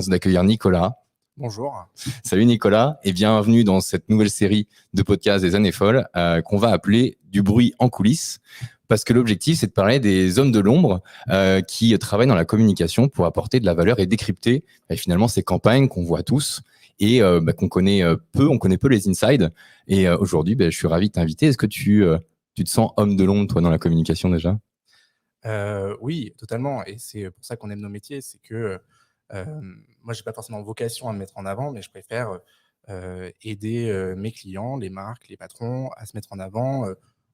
d'accueillir Nicolas. Bonjour. Salut Nicolas et bienvenue dans cette nouvelle série de podcasts des années folles qu'on va appeler Du bruit en coulisses, parce que l'objectif c'est de parler des hommes de l'ombre qui travaillent dans la communication pour apporter de la valeur et décrypter finalement ces campagnes qu'on voit tous et qu'on connaît peu, on connaît peu les insides. Et aujourd'hui, je suis ravi de t'inviter. Est-ce que tu te sens homme de l'ombre toi dans la communication déjà ? Oui, totalement. Et c'est pour ça qu'on aime nos métiers. C'est que moi, j'ai pas forcément vocation à me mettre en avant, mais je préfère aider mes clients, les marques, les patrons à se mettre en avant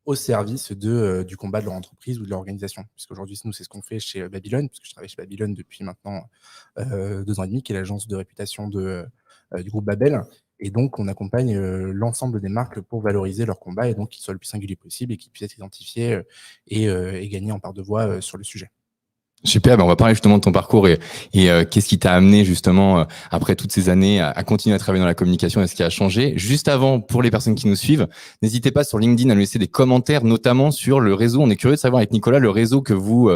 au service du combat de leur entreprise ou de leur organisation. Puisqu'aujourd'hui, nous, c'est ce qu'on fait chez Babylone, puisque je travaille chez Babylone depuis maintenant 2 ans et demi, qui est l'agence de réputation du groupe Babel. Et donc, on accompagne l'ensemble des marques pour valoriser leur combat et donc qu'ils soient le plus singulier possible et qu'ils puissent être identifiés et gagner en part de voix sur le sujet. Super, on va parler justement de ton parcours et qu'est-ce qui t'a amené justement après toutes ces années à continuer à travailler dans la communication et ce qui a changé. Juste avant, pour les personnes qui nous suivent, n'hésitez pas sur LinkedIn à nous laisser des commentaires, notamment sur le réseau. On est curieux de savoir avec Nicolas le réseau que vous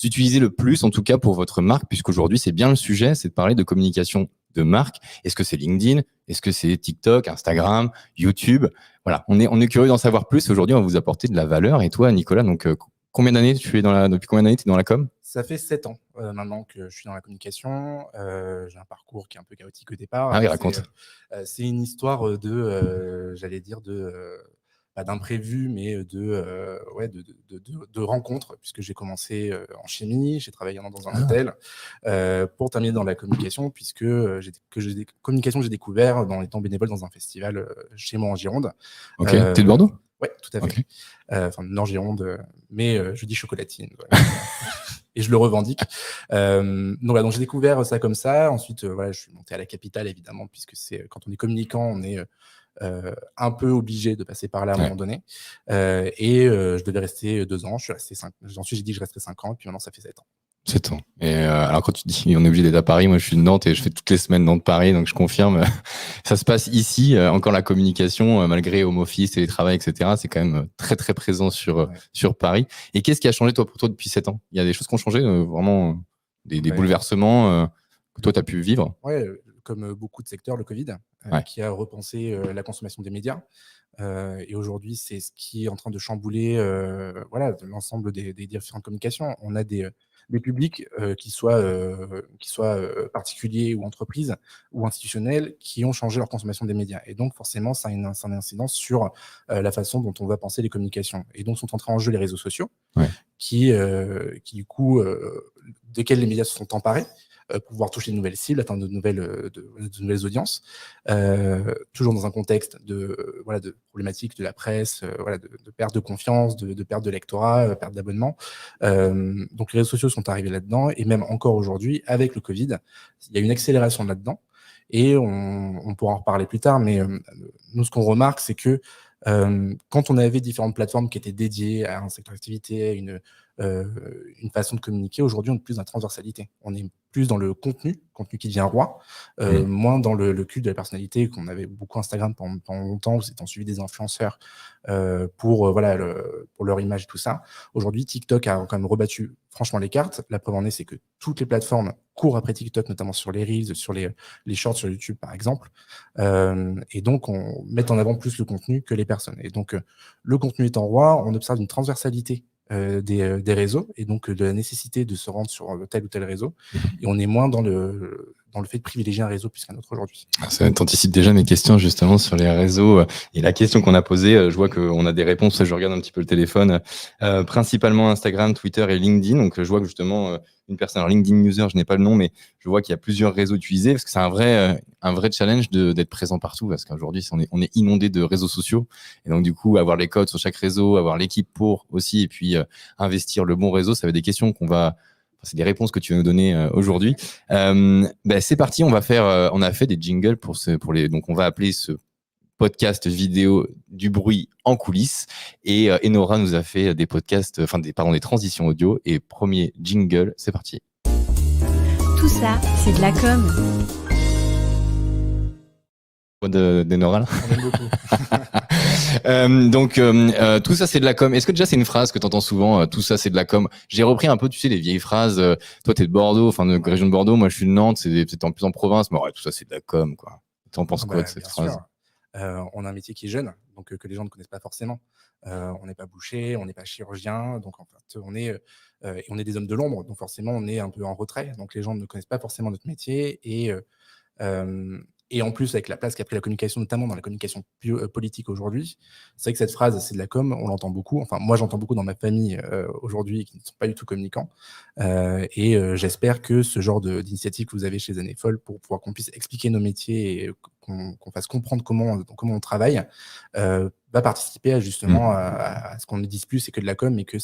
utilisez le plus, en tout cas pour votre marque, puisqu'aujourd'hui c'est bien le sujet, c'est de parler de communication de marque. Est-ce que c'est LinkedIn ? Est-ce que c'est TikTok, Instagram, YouTube ? Voilà, on est curieux d'en savoir plus. Aujourd'hui, on va vous apporter de la valeur. Et toi, Nicolas, donc combien d'années depuis combien d'années tu es dans la com ? Ça fait 7 ans maintenant que je suis dans la communication. J'ai un parcours qui est un peu chaotique au départ. Ah oui, raconte. C'est une histoire j'allais dire, pas d'imprévu, mais de rencontres, puisque j'ai commencé en chimie, j'ai travaillé dans un hôtel, pour terminer dans la communication, puisque communication, j'ai découvert dans étant bénévole dans un festival chez moi en Gironde. Ok, t'es de Bordeaux ? Ouais, tout à fait. Okay. Enfin, Nord-Gironde, mais je dis chocolatine. Voilà. Et je le revendique. Donc j'ai découvert ça comme ça. Ensuite, je suis monté à la capitale, évidemment, puisque quand on est communicant, on est un peu obligé de passer par là à un moment donné. Je devais rester 2 ans. Je suis resté 5. Ensuite, j'ai dit que je resterais 5 ans, puis maintenant, ça fait 7 ans. 7 ans. Et alors quand tu dis on est obligé d'être à Paris, moi je suis de Nantes et je fais toutes les semaines Nantes-Paris, donc je confirme, ça se passe ici, encore la communication, malgré home office, télétravail, etc., c'est quand même très très présent sur Paris. Et qu'est-ce qui a changé pour toi depuis 7 ans ? Il y a des choses qui ont changé, vraiment des bouleversements que toi tu as pu vivre ? Ouais, comme beaucoup de secteurs, le Covid, qui a repensé la consommation des médias. Et aujourd'hui, c'est ce qui est en train de chambouler l'ensemble des différentes communications. On a des publics qui soient particuliers ou entreprises ou institutionnels qui ont changé leur consommation des médias. Et donc, forcément, ça a une incidence sur la façon dont on va penser les communications. Et donc, sont entrés en jeu les réseaux sociaux qui du coup, desquels les médias se sont emparés pour pouvoir toucher de nouvelles cibles, atteindre de nouvelles audiences, toujours dans un contexte de problématiques de la presse, de perte de confiance, de perte de lectorat, perte d'abonnement. Donc les réseaux sociaux sont arrivés là-dedans, et même encore aujourd'hui, avec le Covid, il y a une accélération là-dedans, et on pourra en reparler plus tard, mais nous, ce qu'on remarque, c'est que quand on avait différentes plateformes qui étaient dédiées à un secteur d'activité, une façon de communiquer, aujourd'hui, on est plus dans la transversalité. On est plus dans le contenu qui devient roi, moins dans le culte de la personnalité, qu'on avait beaucoup Instagram pendant longtemps, où c'était suivi des influenceurs pour leur image et tout ça. Aujourd'hui, TikTok a quand même rebattu franchement les cartes. La preuve en est, c'est que toutes les plateformes courent après TikTok, notamment sur les Reels, sur les shorts sur YouTube, par exemple. Et donc, on met en avant plus le contenu que les personnes. Et donc, le contenu étant roi, on observe une transversalité des réseaux, et donc de la nécessité de se rendre sur tel ou tel réseau, et on est moins dans le fait de privilégier un réseau plus qu'un autre aujourd'hui. Ça t'anticipe déjà mes questions justement sur les réseaux, et la question qu'on a posée, je vois qu'on a des réponses, je regarde un petit peu le téléphone, principalement Instagram, Twitter et LinkedIn, donc je vois que justement une personne, alors LinkedIn user, je n'ai pas le nom, mais je vois qu'il y a plusieurs réseaux utilisés, parce que c'est un vrai challenge d'être présent partout, parce qu'aujourd'hui on est inondé de réseaux sociaux, et donc du coup avoir les codes sur chaque réseau, avoir l'équipe pour aussi, et puis investir le bon réseau, ça va être des questions c'est des réponses que tu vas nous donner aujourd'hui. C'est parti, on a fait des jingles donc on va appeler ce podcast vidéo du bruit en coulisses, et Enora nous a fait des podcasts, des transitions audio, et premier jingle, c'est parti. Tout ça, c'est de la com. D'Enora là. On aime beaucoup. Donc, tout ça, c'est de la com. Est-ce que déjà, c'est une phrase que tu entends souvent, tout ça, c'est de la com? J'ai repris un peu, tu sais, les vieilles phrases. Toi, t'es de Bordeaux, enfin, de région de Bordeaux. Moi, je suis de Nantes, c'est peut-être en plus en province. Mais ouais, tout ça, c'est de la com, quoi. T'en penses quoi de cette phrase? Sûr. On a un métier qui est jeune, donc que les gens ne connaissent pas forcément. On n'est pas boucher, on n'est pas chirurgien, donc en fait, on est des hommes de l'ombre, donc forcément, on est un peu en retrait. Donc les gens ne connaissent pas forcément notre métier et en plus, avec la place qu'a pris la communication, notamment dans la communication politique aujourd'hui, c'est vrai que cette phrase, c'est de la com, on l'entend beaucoup. Enfin, moi, j'entends beaucoup dans ma famille aujourd'hui qui ne sont pas du tout communicants. J'espère que ce genre d'initiative que vous avez chez Zanefol pour pouvoir qu'on puisse expliquer nos métiers et qu'on fasse comprendre comment on travaille, va participer justement à ce qu'on ne dise plus c'est que de la com, mais que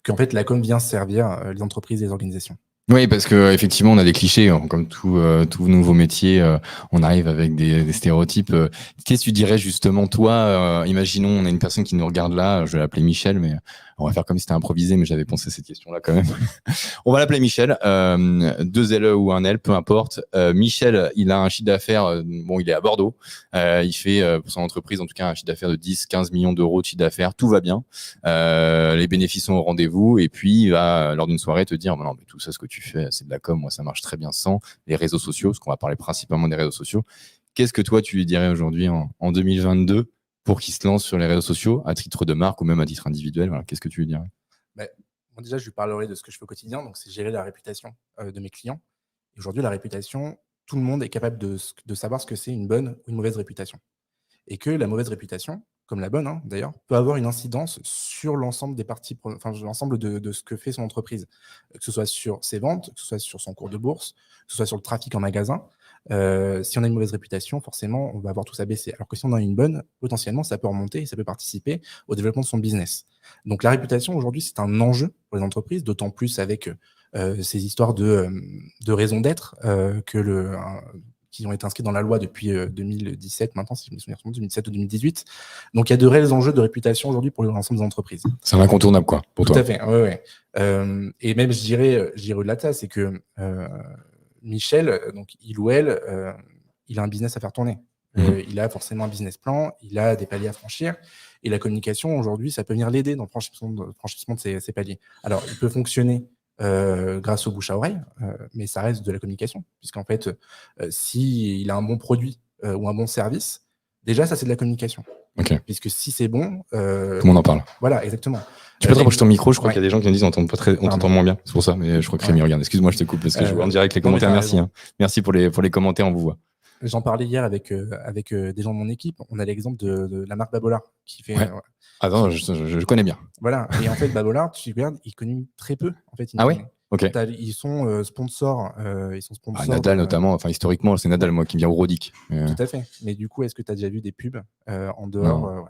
qu'en fait, la com vient servir les entreprises et les organisations. Oui, parce que effectivement, on a des clichés, hein, comme tout nouveau métier, on arrive avec des stéréotypes. Qu'est-ce que tu dirais justement, toi, imaginons, on a une personne qui nous regarde là, je vais l'appeler Michel, mais on va faire comme si c'était improvisé, mais j'avais pensé à cette question-là quand même. On va l'appeler Michel, 2 LE ou un L, peu importe. Michel, il a un chiffre d'affaires, bon, il est à Bordeaux, il fait pour son entreprise en tout cas un chiffre d'affaires de 10-15 millions d'euros de chiffre d'affaires, tout va bien, les bénéfices sont au rendez-vous, et puis il va, lors d'une soirée, te dire, non, mais tout ça, ce que tu fais, c'est de la com, moi ça marche très bien sans les réseaux sociaux, parce qu'on va parler principalement des réseaux sociaux. Qu'est-ce que toi tu lui dirais aujourd'hui en 2022 pour qu'il se lance sur les réseaux sociaux à titre de marque ou même à titre individuel? Voilà, qu'est-ce que tu lui dirais? Moi, déjà, je lui parlerai de ce que je fais au quotidien, donc c'est gérer la réputation de mes clients. Et aujourd'hui, la réputation, tout le monde est capable de savoir ce que c'est une bonne ou une mauvaise réputation. Et que la mauvaise réputation, comme la bonne d'ailleurs, peut avoir une incidence sur l'ensemble des parties, l'ensemble de ce que fait son entreprise, que ce soit sur ses ventes, que ce soit sur son cours de bourse, que ce soit sur le trafic en magasin. Si on a une mauvaise réputation, forcément, on va avoir tout ça baisser. Alors que si on a une bonne, potentiellement, ça peut remonter et ça peut participer au développement de son business. Donc la réputation, aujourd'hui, c'est un enjeu pour les entreprises, d'autant plus avec ces histoires de raison d'être qui ont été inscrits dans la loi depuis 2017, maintenant, si je me souviens, 2017 ou 2018. Donc, il y a de réels enjeux de réputation aujourd'hui pour l'ensemble des entreprises. C'est un incontournable, quoi, pour toi. Tout à fait, oui. Et même, je dirais au-delà de ça, c'est que Michel, donc il ou elle, il a un business à faire tourner. Il a forcément un business plan, il a des paliers à franchir. Et la communication, aujourd'hui, ça peut venir l'aider dans le franchissement de ces paliers. Alors, il peut fonctionner grâce au bouche à oreille, mais ça reste de la communication, puisqu'en fait, s'il a un bon produit ou un bon service, déjà, ça, c'est de la communication. Okay. Puisque si c'est bon... tout le monde en parle. Voilà, exactement. Tu peux te rapprocher ton micro, je crois qu'il y a des gens qui me disent on t'entend moins bien, c'est pour ça, mais je crois que Rémi regarde. Excuse-moi, je te coupe, parce que je vois en direct les commentaires, merci. Merci pour les commentaires, on vous voit. J'en parlais hier avec des gens de mon équipe, on a l'exemple de la marque Babolat, qui fait... Ah non, je connais bien. Voilà, et en fait, Babolat, tu regardes, il communique très peu. En fait, ah oui. Ok. Ils sont sponsors. Nadal notamment, enfin historiquement, c'est Nadal moi qui me vient au Rodic. Tout à fait. Mais du coup, est-ce que tu as déjà vu des pubs en dehors?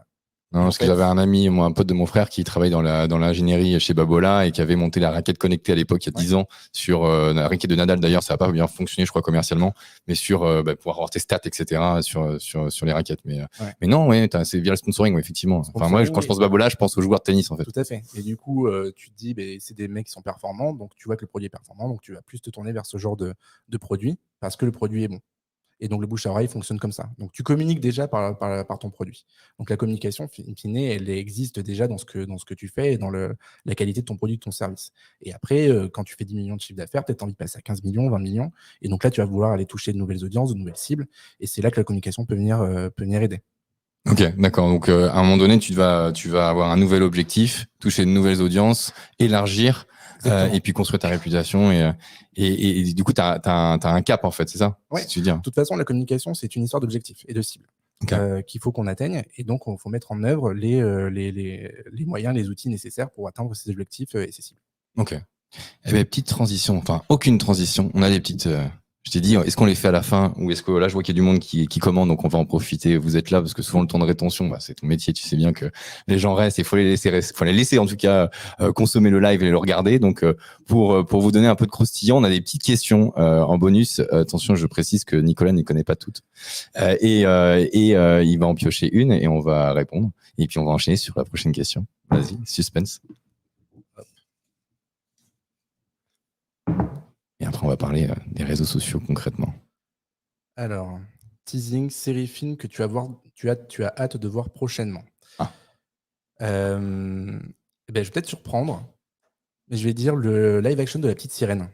Non, parce que j'avais un ami, un pote de mon frère qui travaille dans l'ingénierie chez Babolat et qui avait monté la raquette connectée à l'époque, il y a 10 ans, sur la raquette de Nadal. D'ailleurs, ça n'a pas bien fonctionné, je crois, commercialement, mais sur pouvoir avoir tes stats, etc., sur les raquettes. Mais non, c'est via le sponsoring, effectivement. Enfin, moi, quand je pense Babolat, je pense aux joueurs de tennis, en fait. Tout à fait. Et du coup, tu te dis, c'est des mecs qui sont performants, donc tu vois que le produit est performant, donc tu vas plus te tourner vers ce genre de produit parce que le produit est bon. Et donc, le bouche à oreille fonctionne comme ça. Donc, tu communiques déjà par ton produit. Donc, la communication, in fine, elle existe déjà dans ce que tu fais et dans la qualité de ton produit, de ton service. Et après, quand tu fais 10 millions de chiffre d'affaires, peut-être tu as envie de passer à 15 millions, 20 millions. Et donc là, tu vas vouloir aller toucher de nouvelles audiences, de nouvelles cibles. Et c'est là que la communication peut venir aider. Ok, d'accord. Donc, à un moment donné, tu vas avoir un nouvel objectif, toucher de nouvelles audiences, élargir. Et puis construire ta réputation et du coup t'as un cap en fait, c'est ça? Ouais. Si tu veux dire. De toute façon, la communication c'est une histoire d'objectifs et de cibles qu'il faut qu'on atteigne et donc il faut mettre en œuvre les moyens, les outils nécessaires pour atteindre ces objectifs et ces cibles. Ok. Eh bien, petite transition, enfin aucune transition. On a des petites. Je t'ai dit, est-ce qu'on les fait à la fin ou est-ce que là, je vois qu'il y a du monde qui commande, donc on va en profiter. Vous êtes là parce que souvent le temps de rétention, c'est ton métier. Tu sais bien que les gens restent. Il faut les laisser en tout cas consommer le live et le regarder. Donc pour vous donner un peu de croustillant, on a des petites questions en bonus. Attention, je précise que Nicolas n'y connaît pas toutes et il va en piocher une et on va répondre. Et puis on va enchaîner sur la prochaine question. Vas-y, suspense. Et après, on va parler des réseaux sociaux concrètement. Alors, teasing, série, film que tu vas voir tu as hâte de voir prochainement. Je vais peut-être surprendre, mais je vais dire le live action de La Petite Sirène.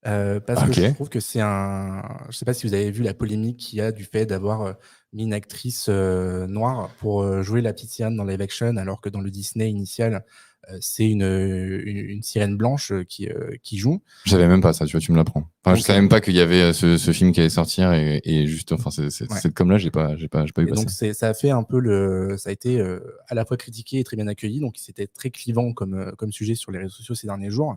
Parce que je trouve que c'est un... Je sais pas si vous avez vu la polémique qu'il y a du fait d'avoir mis une actrice noire pour jouer La Petite Sirène dans live action, alors que dans le Disney initial, c'est une sirène blanche qui joue. Je savais même pas ça, tu vois, tu me l'apprends. Enfin, je savais même pas qu'il y avait ce film qui allait sortir et juste, enfin, cette com-là, j'ai pas eu passer. Donc ça a fait un peu ça a été à la fois critiqué et très bien accueilli. Donc c'était très clivant comme sujet sur les réseaux sociaux ces derniers jours.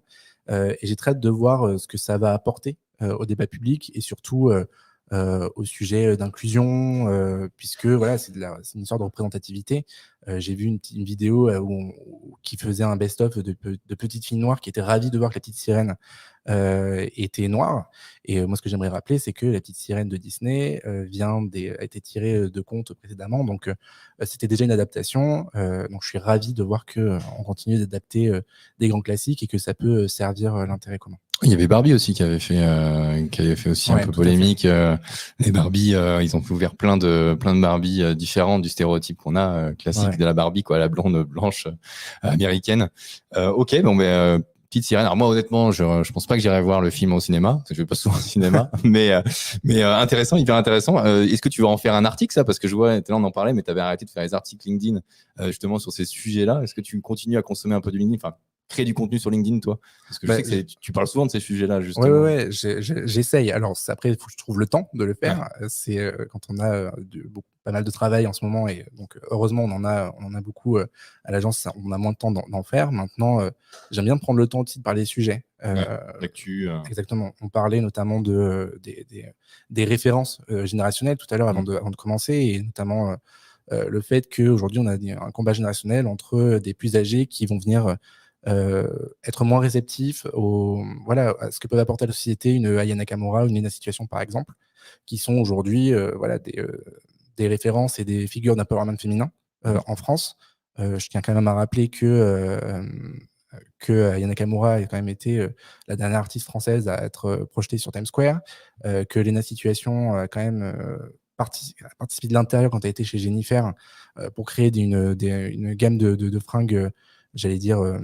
Et j'ai très hâte de voir ce que ça va apporter au débat public et surtout au sujet d'inclusion, puisque voilà, c'est une histoire de représentativité. J'ai vu une vidéo qui faisait un best-of de petites filles noires qui étaient ravies de voir que La Petite Sirène était noire. Et moi, ce que j'aimerais rappeler, c'est que La Petite Sirène de Disney a été tirée de contes précédemment. Donc, c'était déjà une adaptation. Donc, je suis ravi de voir qu'on continue d'adapter des grands classiques et que ça peut servir l'intérêt commun. Il y avait Barbie aussi qui avait fait aussi un peu polémique. Les Barbie, ils ont ouvert plein de Barbie différentes du stéréotype qu'on a classique de la Barbie, quoi, la blonde blanche américaine. Ok, bon, mais Petite Sirène. Alors moi, honnêtement, je pense pas que j'irai voir le film au cinéma, parce que je vais pas souvent au cinéma, mais intéressant, hyper intéressant. Est-ce que tu vas en faire un article, ça? Parce que je vois, là, on en parlait, mais tu avais arrêté de faire les articles LinkedIn justement sur ces sujets-là. Est-ce que tu continues à consommer un peu de LinkedIn, enfin, créer du contenu sur LinkedIn, toi? Parce que je sais que tu parles souvent de ces sujets-là, justement. Ouais, j'essaye. Alors, après, il faut que je trouve le temps de le faire. Ouais. C'est quand on a pas mal de travail en ce moment, et donc heureusement, on en a beaucoup à l'agence, on a moins de temps d'en faire. Maintenant, j'aime bien prendre le temps aussi de parler des sujets. L'actu. Exactement. On parlait notamment des références générationnelles tout à l'heure avant de commencer, et notamment le fait qu'aujourd'hui, on a un combat générationnel entre des plus âgés qui vont venir être moins réceptifs à ce que peuvent apporter à la société une Aya Nakamura ou une Lena Situation, par exemple, qui sont aujourd'hui des références et des figures d'empowerment féminin en France. Je tiens quand même à rappeler que Aya Nakamura a quand même été la dernière artiste française à être projetée sur Times Square, que Lena Situation a quand même participé de l'intérieur quand elle a été chez Jennifer pour créer une gamme de fringues, j'allais dire,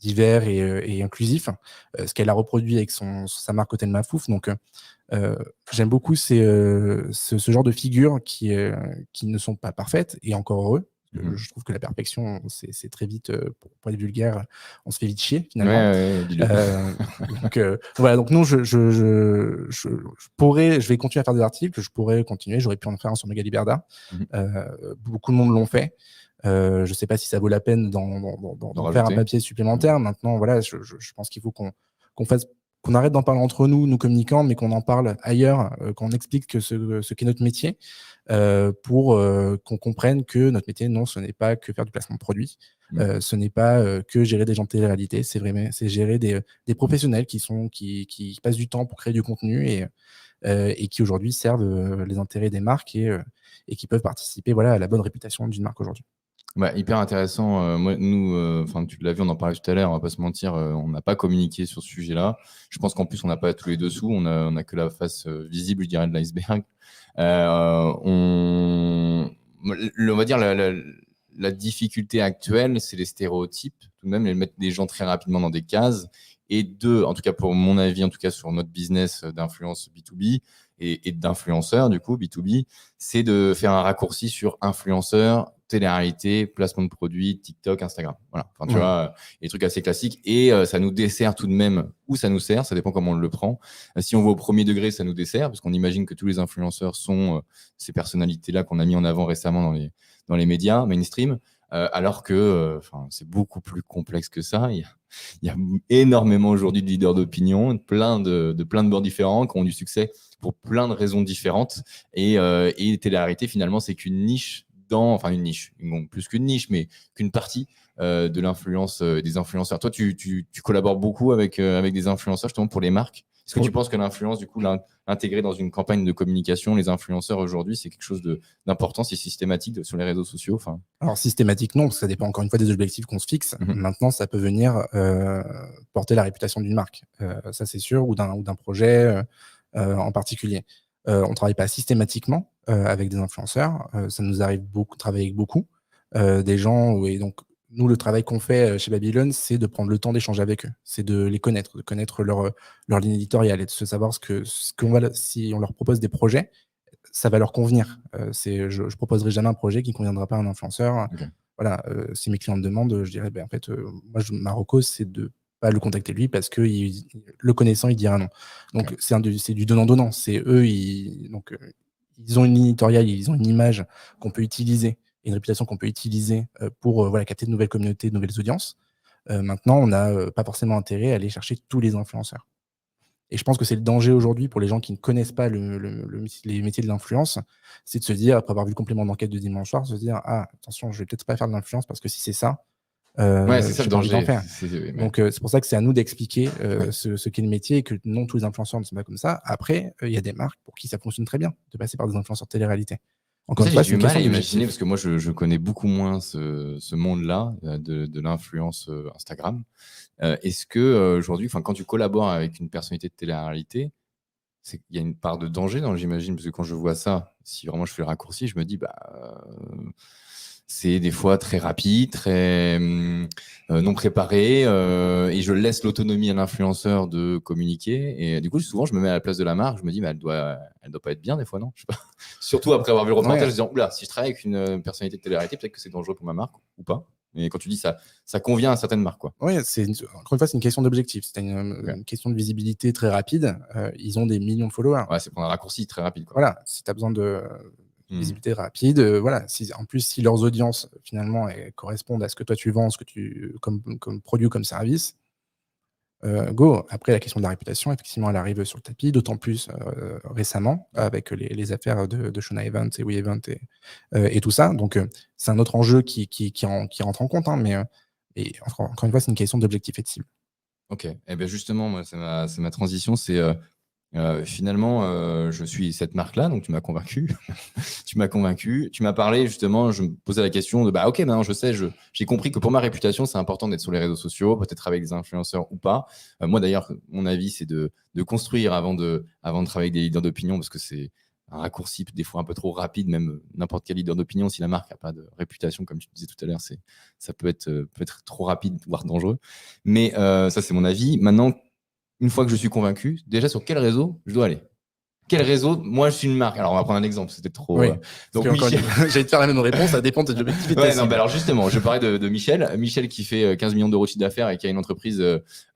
divers et inclusif, ce qu'elle a reproduit avec sa marque Hôtel Mafouf. Donc, j'aime beaucoup ce genre de figures qui ne sont pas parfaites, et encore heureux. Je trouve que la perfection, c'est très vite, pour être vulgaire, on se fait vite chier, finalement. Donc non, je vais continuer à faire des articles, je pourrais continuer, j'aurais pu en faire un sur Magali Berda. Beaucoup de monde l'ont fait. Je ne sais pas si ça vaut la peine d'en faire un papier supplémentaire. Maintenant, voilà, je pense qu'il faut qu'on arrête d'en parler entre nous communicants, mais qu'on en parle ailleurs, qu'on explique ce qu'est notre métier, pour qu'on comprenne que notre métier, non, ce n'est pas que faire du placement de produits, ce n'est pas que gérer des gens de télé-réalité, c'est gérer des professionnels qui passent du temps pour créer du contenu et qui aujourd'hui servent les intérêts des marques et qui peuvent participer à la bonne réputation d'une marque aujourd'hui. Hyper intéressant. Nous, tu l'as vu, on en parlait tout à l'heure, on va pas se mentir, on n'a pas communiqué sur ce sujet-là. Je pense qu'en plus, on n'a pas tous les dessous, on a que la face visible, je dirais, de l'iceberg. On va dire la difficulté actuelle, c'est les stéréotypes, tout de même, les mettre des gens très rapidement dans des cases. Et deux, en tout cas pour mon avis, en tout cas sur notre business d'influence B2B et d'influenceurs, du coup, B2B, c'est de faire un raccourci sur influenceurs, télé-réalité, placement de produits, TikTok, Instagram. Voilà. Enfin, tu vois, des trucs assez classiques. Et ça nous dessert tout de même, ou ça nous sert, ça dépend comment on le prend. Si on va au premier degré, ça nous dessert, parce qu'on imagine que tous les influenceurs sont ces personnalités-là qu'on a mis en avant récemment dans les médias mainstream. Alors que c'est beaucoup plus complexe que ça. Il y a énormément aujourd'hui de leaders d'opinion, plein de bords différents qui ont du succès pour plein de raisons différentes. Et télé-réalité, finalement, c'est qu'une niche plus qu'une niche, mais qu'une partie de l'influence des influenceurs. Toi, tu collabores beaucoup avec des influenceurs justement pour les marques. Est-ce que tu penses que l'influence, du coup, l'intégrer dans une campagne de communication, les influenceurs aujourd'hui, c'est quelque chose d'important, c'est systématique sur les réseaux sociaux? Alors, systématique, non, parce que ça dépend encore une fois des objectifs qu'on se fixe. Maintenant, ça peut venir porter la réputation d'une marque, ça c'est sûr, ou d'un projet en particulier. On travaille pas systématiquement avec des influenceurs. Ça nous arrive beaucoup de travailler avec beaucoup des gens. Et donc, nous, le travail qu'on fait chez Babylone, c'est de prendre le temps d'échanger avec eux. C'est de les connaître, de connaître leur ligne éditoriale et de se savoir si on leur propose des projets, ça va leur convenir. Je proposerai jamais un projet qui conviendra pas à un influenceur. Okay. Voilà, si mes clients me demandent, je dirais, en fait, moi, ma reco, c'est de pas le contacter lui parce que le connaissant, il dira non. Donc, okay. C'est du donnant-donnant. C'est eux, ils ont une ligne éditoriale, ils ont une image qu'on peut utiliser, une réputation qu'on peut utiliser pour capter de nouvelles communautés, de nouvelles audiences. Maintenant, on n'a pas forcément intérêt à aller chercher tous les influenceurs. Et je pense que c'est le danger aujourd'hui pour les gens qui ne connaissent pas les métiers de l'influence, c'est de se dire, après avoir vu le complément d'enquête de dimanche soir, se dire, ah, attention, je vais peut-être pas faire de l'influence parce que si c'est ça, c'est ça le danger. D'en faire. Donc, c'est pour ça que c'est à nous d'expliquer ce qu'est le métier et que non tous les influenceurs ne sont pas comme ça. Après, il y a des marques pour qui ça fonctionne très bien de passer par des influenceurs télé-réalité. Encore une fois, j'ai du mal à imaginer parce que moi, je connais beaucoup moins ce monde-là de l'influence Instagram. Est-ce que aujourd'hui, quand tu collabores avec une personnalité de télé-réalité, il y a une part de danger, j'imagine, parce que quand je vois ça, si vraiment je fais le raccourci, je me dis, c'est des fois très rapide, très non préparé, et je laisse l'autonomie à l'influenceur de communiquer. Et du coup, souvent, je me mets à la place de la marque, je me dis, mais elle doit pas être bien des fois, non? Je sais pas. Surtout après avoir vu le reportage, en disant, oula, si je travaille avec une personnalité de télé-réalité, peut-être que c'est dangereux pour ma marque ou pas. Et quand tu dis ça convient à certaines marques, quoi. Oui, encore une fois, c'est une question d'objectif. C'est une question de visibilité très rapide. Ils ont des millions de followers. Ouais, c'est pour un raccourci très rapide, quoi. Voilà, si tu as besoin de visibilité rapide, voilà. En plus, si leurs audiences, finalement, correspondent à ce que toi tu vends, comme produit, comme service, go. Après, la question de la réputation, effectivement, elle arrive sur le tapis, d'autant plus récemment, avec les affaires de Shona Evans et WeEvent et tout ça. Donc, c'est un autre enjeu qui rentre en compte, hein, mais encore une fois, c'est une question d'objectif et de cible. Ok. Et bien justement, moi, c'est ma transition. C'est finalement, je suis cette marque-là, donc tu m'as convaincu. Tu m'as parlé justement. Je me posais la question de ok, maintenant je sais, j'ai compris que pour ma réputation, c'est important d'être sur les réseaux sociaux, peut-être avec des influenceurs ou pas. Moi d'ailleurs, mon avis, c'est de construire avant de travailler avec des leaders d'opinion, parce que c'est un raccourci des fois un peu trop rapide, même n'importe quel leader d'opinion, si la marque n'a pas de réputation, comme tu disais tout à l'heure, ça peut être trop rapide, voire dangereux. Mais ça, c'est mon avis. Maintenant, une fois que je suis convaincu, déjà sur quel réseau je dois aller? Quel réseau? Moi, je suis une marque. Alors, on va prendre un exemple, c'était trop. Oui. Donc, j'allais te faire la même réponse, ça dépend de l'objectif. Alors justement, je parlais de Michel. Michel qui fait 15 millions d'euros de chiffre d'affaires et qui a une entreprise,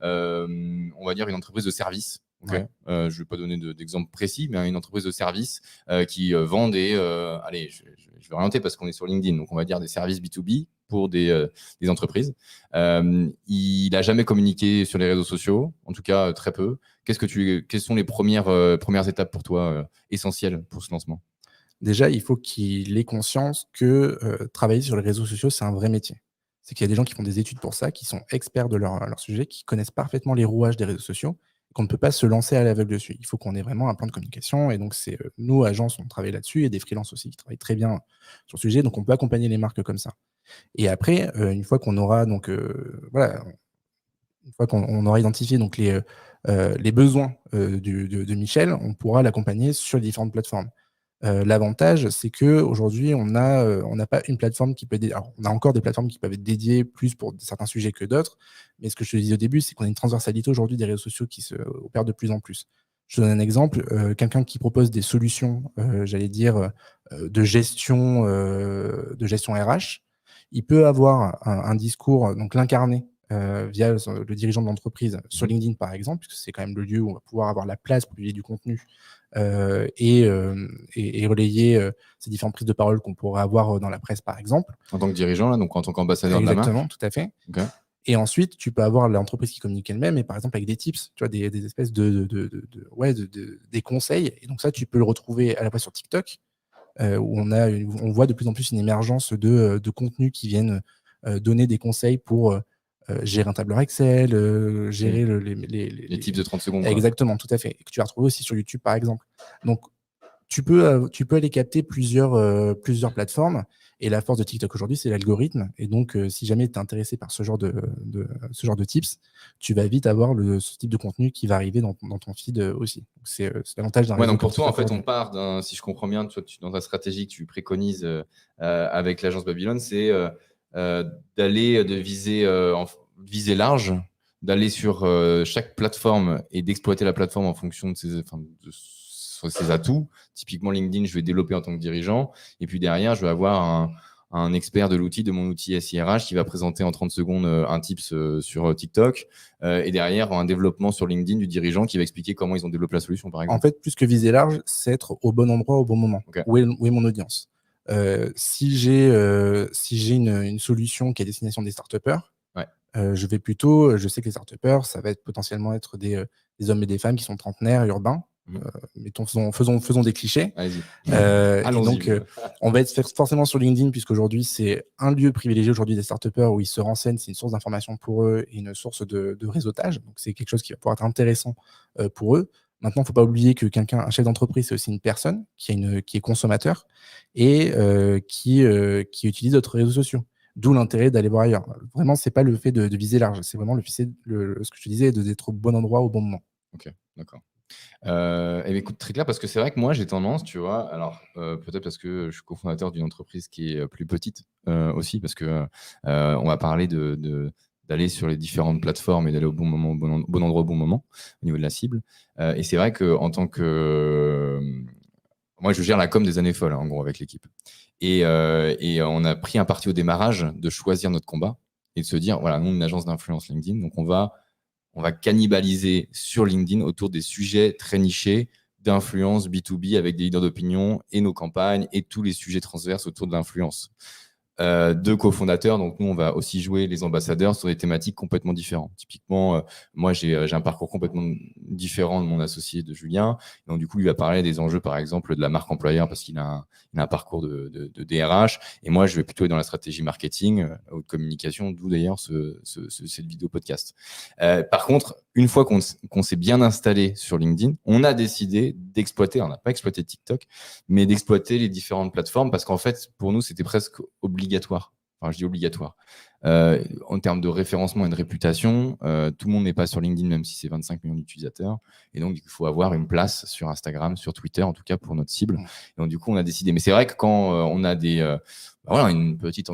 on va dire une entreprise de service. Okay. Je ne vais pas donner d'exemple précis, mais une entreprise de service qui vend des. Allez, je vais orienter parce qu'on est sur LinkedIn, donc on va dire des services B2B pour des entreprises. Il n'a jamais communiqué sur les réseaux sociaux, en tout cas très peu. Quelles sont les premières étapes pour toi essentielles pour ce lancement? Déjà, il faut qu'il ait conscience que travailler sur les réseaux sociaux, c'est un vrai métier. C'est qu'il y a des gens qui font des études pour ça, qui sont experts de leur sujet, qui connaissent parfaitement les rouages des réseaux sociaux, qu'on ne peut pas se lancer à l'aveugle dessus. Il faut qu'on ait vraiment un plan de communication. Et donc, c'est nous, agences, on travaille là-dessus. Et des freelances aussi qui travaillent très bien sur le sujet. Donc, on peut accompagner les marques comme ça. Et après, une fois qu'on aura une fois qu'on aura identifié donc les besoins de Michel, on pourra l'accompagner sur les différentes plateformes. L'avantage, c'est qu'aujourd'hui, on n'a pas une plateforme qui peut être alors, on a encore des plateformes qui peuvent être dédiées plus pour certains sujets que d'autres, mais ce que je te disais au début, c'est qu'on a une transversalité aujourd'hui des réseaux sociaux qui se opère de plus en plus. Je te donne un exemple, quelqu'un qui propose des solutions, j'allais dire, de gestion RH, il peut avoir un discours, donc l'incarner via le dirigeant de l'entreprise sur LinkedIn, par exemple, puisque c'est quand même le lieu où on va pouvoir avoir la place pour publier du contenu et relayer ces différentes prises de parole qu'on pourrait avoir dans la presse, par exemple. En tant que dirigeant, là, donc en tant qu'ambassadeur de la marque. Exactement, tout à fait. Okay. Et ensuite, tu peux avoir l'entreprise qui communique elle-même, et par exemple avec des tips, tu vois, des espèces des conseils. Et donc ça, tu peux le retrouver à la fois sur TikTok, où on voit de plus en plus une émergence de contenus qui viennent donner des conseils pour gérer un tableur Excel, gérer les tips de 30 secondes. Exactement, tout à fait. Et que tu vas retrouver aussi sur YouTube, par exemple. Donc, tu peux aller capter plusieurs plateformes. Et la force de TikTok aujourd'hui, c'est l'algorithme. Et donc, si jamais tu es intéressé par ce genre de tips, tu vas vite avoir ce type de contenu qui va arriver dans ton feed aussi. Donc, c'est l'avantage d'un réseau. Donc pour toi, en fait, on part si je comprends bien, toi, dans ta stratégie que tu préconises avec l'agence Babylone, c'est de viser large, d'aller sur chaque plateforme et d'exploiter la plateforme en fonction de ses atouts. Typiquement, LinkedIn, je vais développer en tant que dirigeant. Et puis derrière, je vais avoir un expert de mon outil SIRH qui va présenter en 30 secondes un tips sur TikTok. Et derrière, un développement sur LinkedIn du dirigeant qui va expliquer comment ils ont développé la solution, par exemple. En fait, plus que viser large, c'est être au bon endroit au bon moment. Okay. Où est mon audience? Si j'ai une solution qui est à destination des start-upers, je sais que les start-upers, ça va être potentiellement être des hommes et des femmes qui sont trentenaires, urbains. Mettons, faisons des clichés. Et donc, on va être forcément sur LinkedIn, puisqu'aujourd'hui, c'est un lieu privilégié aujourd'hui des start-upers où ils se renseignent, c'est une source d'information pour eux et une source de réseautage. Donc, c'est quelque chose qui va pouvoir être intéressant pour eux. Maintenant, il ne faut pas oublier que un chef d'entreprise, c'est aussi une personne qui est consommateur et qui utilise d'autres réseaux sociaux. D'où l'intérêt d'aller voir ailleurs. Vraiment, c'est pas le fait de viser large, c'est vraiment ce que je te disais, d'être au bon endroit au bon moment. Ok, d'accord. Écoute, très clair, parce que c'est vrai que moi j'ai tendance, tu vois, alors peut-être parce que je suis cofondateur d'une entreprise qui est plus petite aussi, parce que on va parler d'aller sur les différentes plateformes et d'aller au bon moment, au bon endroit au bon moment au niveau de la cible. Et c'est vrai que en tant que moi je gère la com des années folles, en gros, avec l'équipe. Et on a pris un parti au démarrage de choisir notre combat et de se dire, voilà, nous, une agence d'influence LinkedIn, donc on va cannibaliser sur LinkedIn autour des sujets très nichés d'influence B2B avec des leaders d'opinion et nos campagnes et tous les sujets transverses autour de l'influence. Deux cofondateurs, donc nous on va aussi jouer les ambassadeurs sur des thématiques complètement différentes. Typiquement, moi j'ai un parcours complètement différent de mon associé de Julien, donc du coup il va parler des enjeux par exemple de la marque employeur parce qu'il a un parcours de DRH, et moi je vais plutôt être dans la stratégie marketing ou de communication, d'où d'ailleurs cette vidéo podcast. Par contre, une fois qu'on s'est bien installé sur LinkedIn, on a décidé d'exploiter, on n'a pas exploité TikTok, mais d'exploiter les différentes plateformes parce qu'en fait, pour nous, c'était presque obligatoire. Enfin, je dis obligatoire. En termes de référencement et de réputation, tout le monde n'est pas sur LinkedIn, même si c'est 25 millions d'utilisateurs. Et donc, il faut avoir une place sur Instagram, sur Twitter, en tout cas pour notre cible. Et donc, du coup, on a décidé. Mais c'est vrai que quand on a une petite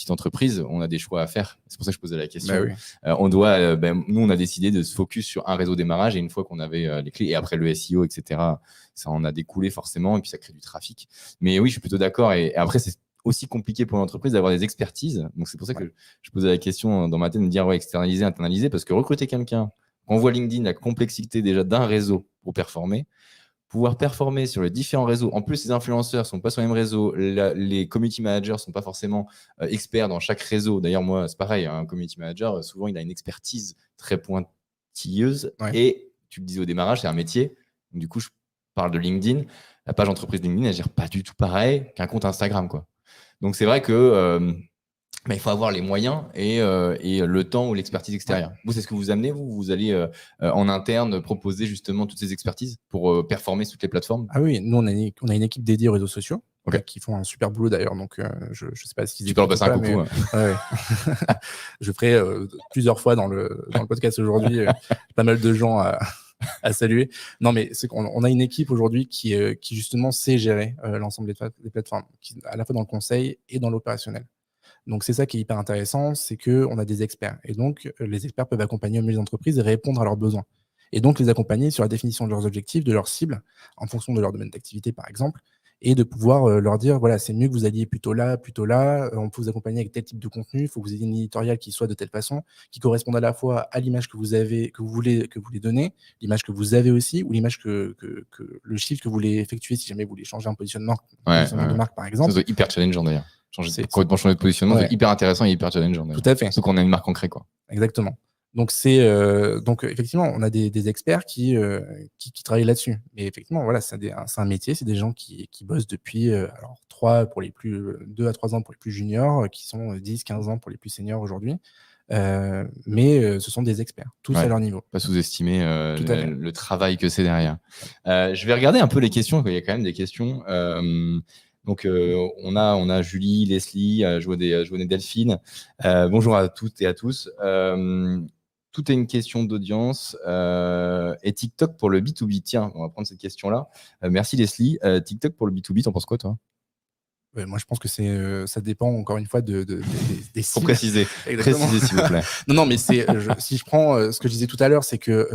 entreprise, on a des choix à faire. C'est pour ça que je posais la question. Oui. Nous, on a décidé de se focus sur un réseau démarrage, et une fois qu'on avait les clés, et après le SEO, etc., ça en a découlé forcément, et puis ça crée du trafic. Mais oui, je suis plutôt d'accord. Et après, c'est aussi compliqué pour l'entreprise d'avoir des expertises. Donc, c'est pour ça que je posais la question dans ma tête de me dire, externaliser, internaliser, parce que recruter quelqu'un, quand on voit LinkedIn, la complexité déjà d'un réseau pour performer, pouvoir performer sur les différents réseaux. En plus, les influenceurs ne sont pas sur le même réseau. Les community managers ne sont pas forcément experts dans chaque réseau. D'ailleurs, moi, c'est pareil. Un community manager, souvent, il a une expertise très pointilleuse. Ouais. Et tu le disais au démarrage, c'est un métier. Donc, du coup, je parle de LinkedIn. La page entreprise LinkedIn, elle ne gère pas du tout pareil qu'un compte Instagram, quoi. Donc, c'est vrai que il faut avoir les moyens et le temps ou l'expertise extérieure. Ouais. Vous, c'est ce que vous amenez, vous allez en interne proposer justement toutes ces expertises pour performer sur toutes les plateformes? Ah oui, nous, on a une équipe dédiée aux réseaux sociaux. Okay. Qui font un super boulot d'ailleurs, donc je ne sais pas si tu peux leur passer un coucou. Ouais. Je ferai plusieurs fois dans le podcast aujourd'hui pas mal de gens à saluer. Non, mais c'est qu'on a une équipe aujourd'hui qui justement sait gérer l'ensemble des plateformes, à la fois dans le conseil et dans l'opérationnel. Donc, c'est ça qui est hyper intéressant, c'est qu'on a des experts. Et donc, les experts peuvent accompagner les entreprises et répondre à leurs besoins. Et donc, les accompagner sur la définition de leurs objectifs, de leurs cibles, en fonction de leur domaine d'activité, par exemple, et de pouvoir leur dire, voilà, c'est mieux que vous alliez plutôt là, on peut vous accompagner avec tel type de contenu, il faut que vous ayez une éditoriale qui soit de telle façon, qui corresponde à la fois à l'image que vous avez, que vous voulez donner, l'image que vous avez aussi, ou l'image que le chiffre que vous voulez effectuer si jamais vous voulez changer un positionnement, de marque, par exemple. Ça doit être hyper challengeant d'ailleurs. Complètement changer de positionnement, c'est hyper intéressant et hyper challengeant. Tout à fait. Sauf qu'on a une marque ancrée, quoi. Exactement. Donc, donc effectivement, on a des experts qui travaillent là-dessus. Mais effectivement, voilà, c'est un métier, c'est des gens qui bossent depuis 2 à 3 ans pour les plus juniors, qui sont 10, 15 ans pour les plus seniors aujourd'hui. mais ce sont des experts, tous à leur niveau. Pas sous-estimer le travail que c'est derrière. Je vais regarder un peu les questions, il y a quand même des questions. Donc, on a Julie, Leslie, je vois des Delphine. Bonjour à toutes et à tous. Tout est une question d'audience. Et TikTok pour le B2B, tiens, on va prendre cette question-là. Merci Leslie. TikTok pour le B2B, t'en penses quoi, toi ? Moi, je pense que ça dépend encore une fois des cibles. Faut préciser, s'il vous plaît. Non, mais si je prends ce que je disais tout à l'heure, c'est que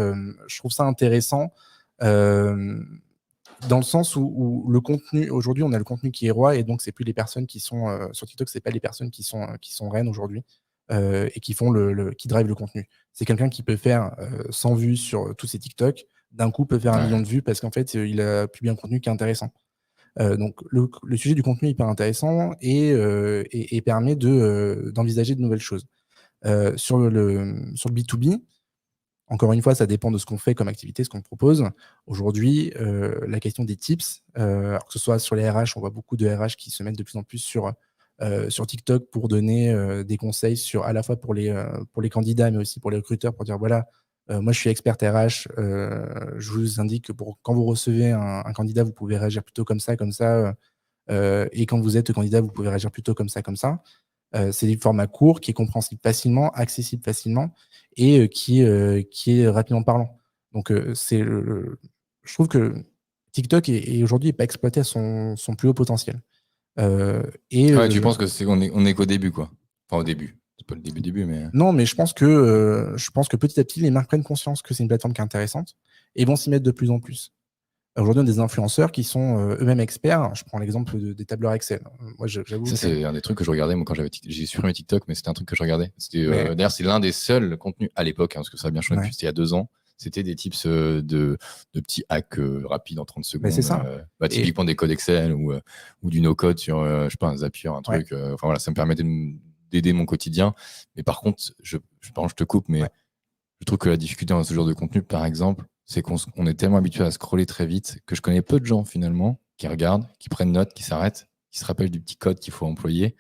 je trouve ça intéressant dans le sens où le contenu, aujourd'hui, on a le contenu qui est roi, et donc c'est plus les personnes qui sont sur TikTok, c'est pas les personnes qui sont reines aujourd'hui et qui font qui drive le contenu. C'est quelqu'un qui peut faire 100 vues sur tous ses TikTok, d'un coup peut faire 1 million de vues parce qu'en fait, il a publié un contenu qui est intéressant. Donc le sujet du contenu est hyper intéressant et permet d'envisager de nouvelles choses. Sur le B2B, encore une fois, ça dépend de ce qu'on fait comme activité, ce qu'on propose. Aujourd'hui, la question des tips, alors que ce soit sur les RH, on voit beaucoup de RH qui se mettent de plus en plus sur TikTok pour donner des conseils à la fois pour les candidats, mais aussi pour les recruteurs, pour dire voilà, moi je suis expert RH, je vous indique que quand vous recevez un candidat, vous pouvez réagir plutôt comme ça, et quand vous êtes candidat, vous pouvez réagir plutôt comme ça, comme ça. C'est des formats courts qui est compréhensible facilement, accessible facilement et qui est rapidement parlant. Donc je trouve que TikTok est aujourd'hui pas exploité à son plus haut potentiel. Tu penses que on est qu'au début, quoi. Enfin, au début. C'est pas le début, mais... Non, mais je pense que petit à petit, les marques prennent conscience que c'est une plateforme qui est intéressante et vont s'y mettre de plus en plus. Aujourd'hui, on a des influenceurs qui sont eux-mêmes experts. Je prends l'exemple des tableurs Excel. Moi, j'avoue. Ça, c'est un des trucs que je regardais, moi, quand j'ai supprimé TikTok, mais c'était un truc que je regardais. D'ailleurs, c'est l'un des seuls contenus à l'époque, parce que ça a bien changé, c'était il y a 2 ans. C'était des tips de petits hacks rapides en 30 secondes. Mais c'est ça. Typiquement des codes Excel ou du no-code sur, je sais pas, un Zapier, un truc. Enfin voilà, ça me permettait d'aider mon quotidien. Mais par contre, je te coupe, mais je trouve que la difficulté dans ce genre de contenu, par exemple, c'est qu'on est tellement habitué à scroller très vite que je connais peu de gens finalement qui regardent, qui prennent note, qui s'arrêtent, qui se rappellent du petit code qu'il faut employer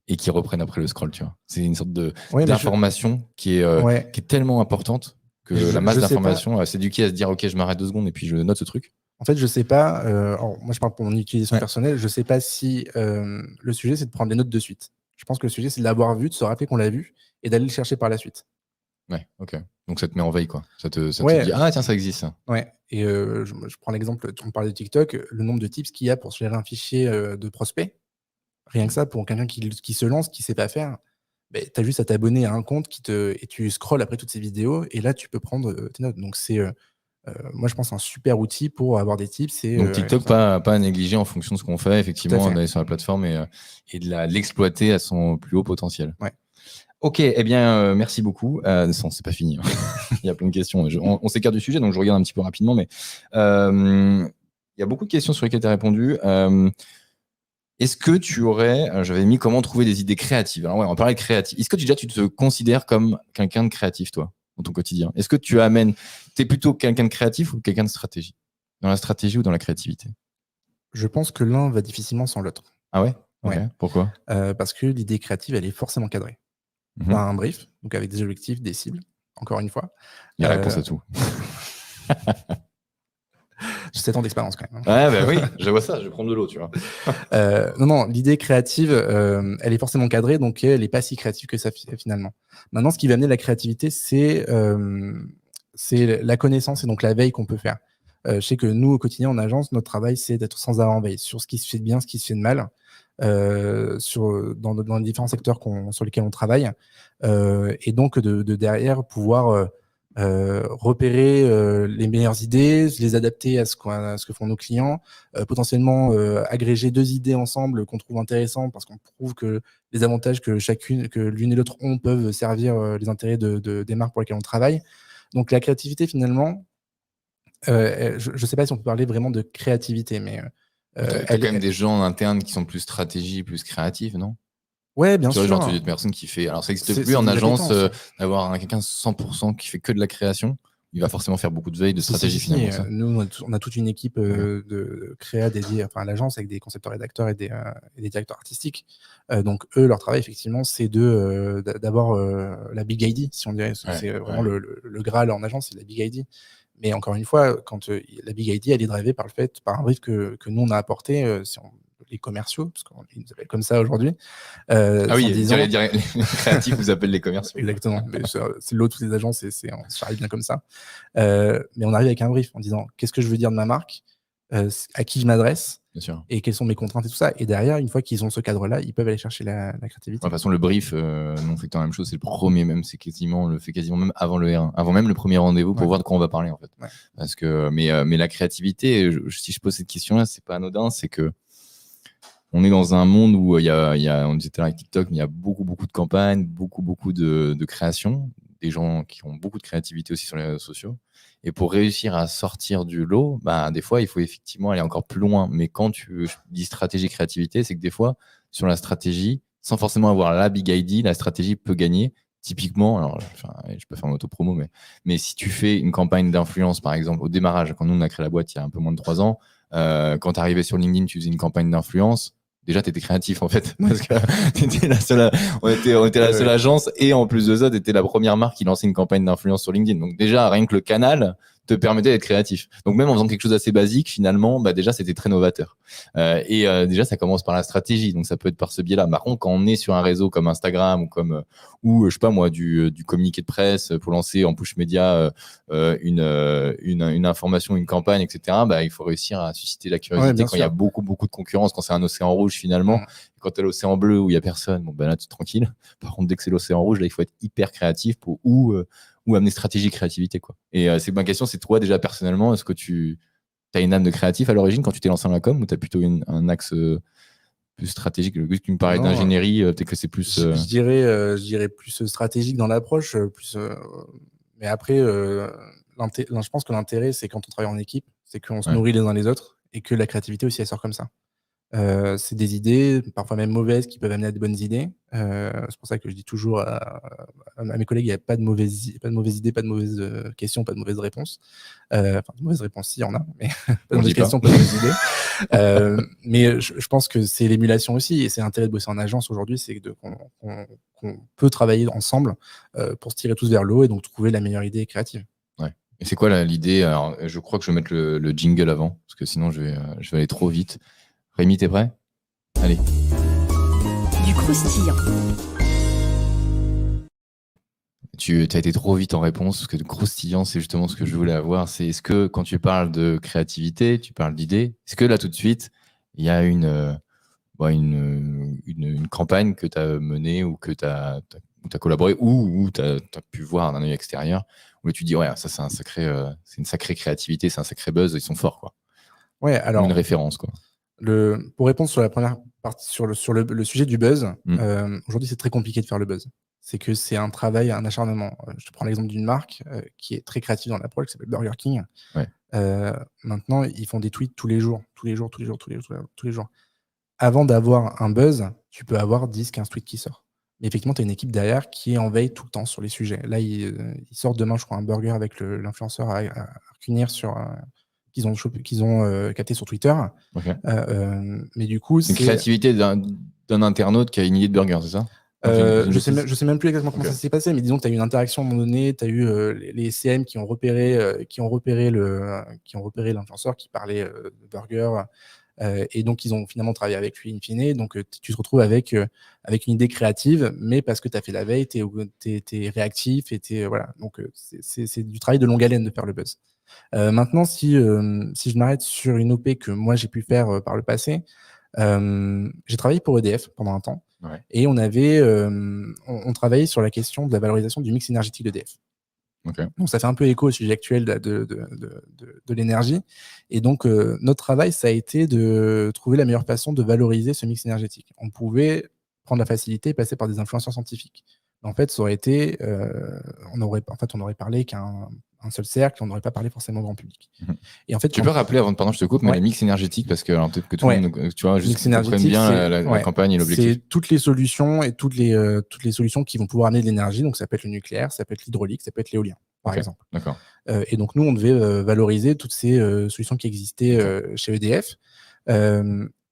et qui reprennent après le scroll. Tu vois. C'est une sorte d'information qui est tellement importante que la masse d'informations s'éduquer à se dire ok, je m'arrête 2 secondes et puis je note ce truc. En fait, je sais pas. Alors, moi, je parle pour mon utilisation personnelle. Je sais pas si le sujet c'est de prendre des notes de suite. Je pense que le sujet c'est de l'avoir vu, de se rappeler qu'on l'a vu et d'aller le chercher par la suite. Ouais, ok. Donc ça te met en veille, quoi. Ça te dit ah tiens, ça existe. Ouais. Et je prends l'exemple, on parlait de TikTok, le nombre de tips qu'il y a pour gérer un fichier de prospect. Rien que ça, pour quelqu'un qui se lance, qui sait pas faire, tu as juste à t'abonner à un compte et tu scrolles après toutes ces vidéos et là tu peux prendre tes notes. Donc c'est moi je pense un super outil pour avoir des tips. Donc TikTok pas à négliger en fonction de ce qu'on fait, effectivement, d'aller sur la plateforme et de l'exploiter à son plus haut potentiel. Ouais. Ok, eh bien, merci beaucoup. C'est pas fini. Il y a plein de questions. On s'écarte du sujet, donc je regarde un petit peu rapidement, mais il y a beaucoup de questions sur lesquelles tu as répondu. Est-ce que tu aurais, j'avais mis comment trouver des idées créatives. Alors on parlait de créatif. Est-ce que tu te considères comme quelqu'un de créatif, toi, dans ton quotidien ? Est-ce que t'es plutôt quelqu'un de créatif ou quelqu'un de stratégie ? Dans la stratégie ou dans la créativité ? Je pense que l'un va difficilement sans l'autre. Ah ouais ? Ouais. Okay. Pourquoi ? Parce que l'idée créative, elle est forcément cadrée. On a un brief, donc avec des objectifs, des cibles, encore une fois. Il y a réponse à tout. J'ai 7 ans d'expérience quand même. Ouais, oui, je vois ça, je vais prendre de l'eau, tu vois. Non, l'idée créative, elle est forcément cadrée, donc elle n'est pas si créative que ça finalement. Maintenant, ce qui va amener la créativité, c'est la connaissance et donc la veille qu'on peut faire. Je sais que nous, au quotidien, en agence, notre travail, c'est d'être sans arrêt en veille sur ce qui se fait de bien, ce qui se fait de mal. Dans les différents secteurs sur lesquels on travaille, et donc de derrière pouvoir repérer les meilleures idées, les adapter à ce que font nos clients, potentiellement agréger 2 idées ensemble qu'on trouve intéressantes parce qu'on trouve que les avantages que l'une et l'autre ont peuvent servir les intérêts des marques pour lesquelles on travaille. Donc la créativité finalement, je ne sais pas si on peut parler vraiment de créativité, mais t'as quand même des gens en interne qui sont plus stratégiques, plus créatifs, non ? Ouais, bien sûr. Genre, tu es une personne qui fait. Alors, ça n'existe plus en agence d'avoir quelqu'un 100% qui fait que de la création. il va forcément faire beaucoup de veille, de stratégie finalement. Nous, on a toute une équipe de créa dédiée à l'agence avec des concepteurs rédacteurs et des directeurs artistiques. Donc eux, leur travail effectivement, c'est d'avoir la Big ID, si on dirait. C'est vraiment le Graal en agence, c'est la Big ID. Mais encore une fois, quand la Big ID, elle est drivée par un brief que nous on a apporté, les commerciaux, parce qu'on nous appelle comme ça aujourd'hui. Les créatifs vous appellent les commerciaux. Exactement. Mais c'est l'autre toutes les agences, on s'arrive bien comme ça. Mais on arrive avec un brief en disant qu'est-ce que je veux dire de ma marque, à qui je m'adresse, et quelles sont mes contraintes et tout ça. Et derrière, une fois qu'ils ont ce cadre-là, ils peuvent aller chercher la créativité. De toute façon, le brief, nous on fait la même chose. C'est le premier même. On le fait quasiment même avant le R1, avant même le premier rendez-vous pour voir de quoi on va parler en fait. Ouais. Parce que, mais la créativité, si je pose cette question-là, c'est pas anodin, c'est que on est dans un monde où on disait tout à l'heure avec TikTok, il y a beaucoup de campagnes, beaucoup de créations, des gens qui ont beaucoup de créativité aussi sur les réseaux sociaux. Et pour réussir à sortir du lot, des fois, il faut effectivement aller encore plus loin. Mais quand tu dis stratégie créativité, c'est que des fois, sur la stratégie, sans forcément avoir la big ID, la stratégie peut gagner. Typiquement, alors, je peux faire mon auto-promo, mais si tu fais une campagne d'influence, par exemple, au démarrage, quand nous, on a créé la boîte il y a un peu moins de 3 ans, quand tu arrivais sur LinkedIn, tu faisais une campagne d'influence. Déjà, tu étais créatif en fait, parce que on était la seule agence, et en plus de ça, tu étais la première marque qui lançait une campagne d'influence sur LinkedIn. Donc déjà, rien que le canal te permettait d'être créatif. Donc même en faisant quelque chose d'assez basique, finalement, déjà, c'était très novateur. Déjà, ça commence par la stratégie. Donc ça peut être par ce biais-là. Par contre, quand on est sur un réseau comme Instagram ou je sais pas moi, du communiqué de presse pour lancer en push média une information, une campagne, etc. Il faut réussir à susciter la curiosité quand il y a beaucoup de concurrence, quand c'est un océan rouge finalement. Quand tu as l'océan bleu où il y a personne, là tu es tranquille. Par contre, dès que c'est l'océan rouge, là il faut être hyper créatif ou amener stratégie, créativité quoi. Et c'est ma question, c'est toi déjà personnellement, est-ce que tu as une âme de créatif à l'origine quand tu t'es lancé dans la com, ou tu as plutôt un axe plus stratégique? Le but que tu me parlais d'ingénierie, peut-être que c'est plus. Je dirais plus stratégique dans l'approche, mais après, je pense que l'intérêt, c'est quand on travaille en équipe, c'est qu'on se nourrit les uns les autres et que la créativité aussi, elle sort comme ça. C'est des idées, parfois même mauvaises, qui peuvent amener à de bonnes idées. C'est pour ça que je dis toujours à mes collègues, il n'y a pas de mauvaises idées, pas de mauvaises questions, pas de mauvaises réponses. De mauvaises réponses, si, il y en a, mais pas de mauvaises questions, pas de mauvaises idées. Mais je pense que c'est l'émulation aussi, et c'est l'intérêt de bosser en agence aujourd'hui, c'est qu'on peut travailler ensemble pour se tirer tous vers le haut et donc trouver la meilleure idée créative. Ouais. Et c'est quoi l'idée? Alors, je crois que je vais mettre le jingle avant, parce que sinon je vais aller trop vite. Rémi, t'es prêt? Allez. Du croustillant. Tu as été trop vite en réponse, parce que le croustillant, c'est justement ce que je voulais avoir. C'est est-ce que quand tu parles de créativité, tu parles d'idées, est-ce que là tout de suite, il y a une campagne que tu as menée ou que tu as collaboré ou tu as pu voir d'un œil extérieur, où tu dis, ouais, ça c'est une sacrée créativité, c'est un sacré buzz, ils sont forts, quoi. Ouais, alors. Une référence, quoi. Pour répondre sur la première partie, sur le sujet du buzz, aujourd'hui c'est très compliqué de faire le buzz. C'est que c'est un travail, un acharnement. Je te prends l'exemple d'une marque qui est très créative dans l'approche, qui s'appelle Burger King. Ouais. Maintenant, ils font des tweets tous les jours. Avant d'avoir un buzz, tu peux avoir 10-15 tweets qui sortent. Mais effectivement, tu as une équipe derrière qui est en veille tout le temps sur les sujets. Là, ils sortent demain, je crois, un burger avec l'influenceur à Cunir qu'ils ont capté sur Twitter. Okay. Mais du coup, c'est une créativité d'un internaute qui a une idée de burger, c'est ça? Je sais même plus exactement comment ça s'est passé, mais disons que tu as eu une interaction à un moment donné, tu as eu les CM qui ont repéré l'influenceur qui parlait de burger, et donc ils ont finalement travaillé avec lui in fine. Donc tu te retrouves avec une idée créative, mais parce que tu as fait la veille, tu es réactif, et voilà. Donc c'est du travail de longue haleine de faire le buzz. Maintenant, si je m'arrête sur une OP que moi j'ai pu faire par le passé, j'ai travaillé pour EDF pendant un temps, et on travaillait sur la question de la valorisation du mix énergétique d'EDF. Okay. Donc ça fait un peu écho au sujet actuel de l'énergie, et donc notre travail, ça a été de trouver la meilleure façon de valoriser ce mix énergétique. On pouvait prendre la facilité et passer par des influenceurs scientifiques. En fait, ça aurait été, on aurait parlé qu'un seul cercle, on n'aurait pas parlé forcément au grand public. Et en fait, tu peux rappeler pardon, je te coupe, mais le mix énergétique, parce que peut-être que tout le monde, tu vois, juste comprenne bien la campagne et l'objectif. C'est toutes les solutions et toutes les solutions qui vont pouvoir amener de l'énergie. Donc ça peut être le nucléaire, ça peut être l'hydraulique, ça peut être l'éolien. par exemple. D'accord. Et donc, nous, on devait valoriser toutes ces solutions qui existaient chez EDF.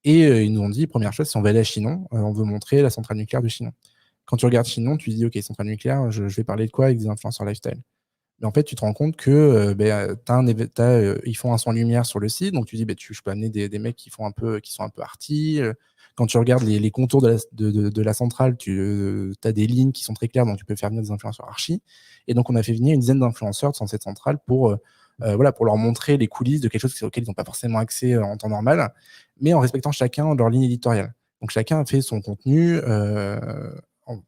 Et ils nous ont dit, première chose, si on va aller à Chinon, on veut montrer la centrale nucléaire de Chinon. Quand tu regardes Chinon, tu te dis, OK, centrale nucléaire, je vais parler de quoi avec des influenceurs lifestyle. Mais en fait, tu te rends compte que ils font un son lumière sur le site, donc tu dis, je peux amener des mecs qui sont un peu arty. Quand tu regardes les contours de la centrale, tu as des lignes qui sont très claires, donc tu peux faire venir des influenceurs archi. Et donc, on a fait venir une dizaine d'influenceurs dans cette centrale pour leur montrer les coulisses de quelque chose auquel ils n'ont pas forcément accès en temps normal, mais en respectant chacun leur ligne éditoriale. Donc, chacun a fait son contenu. Donc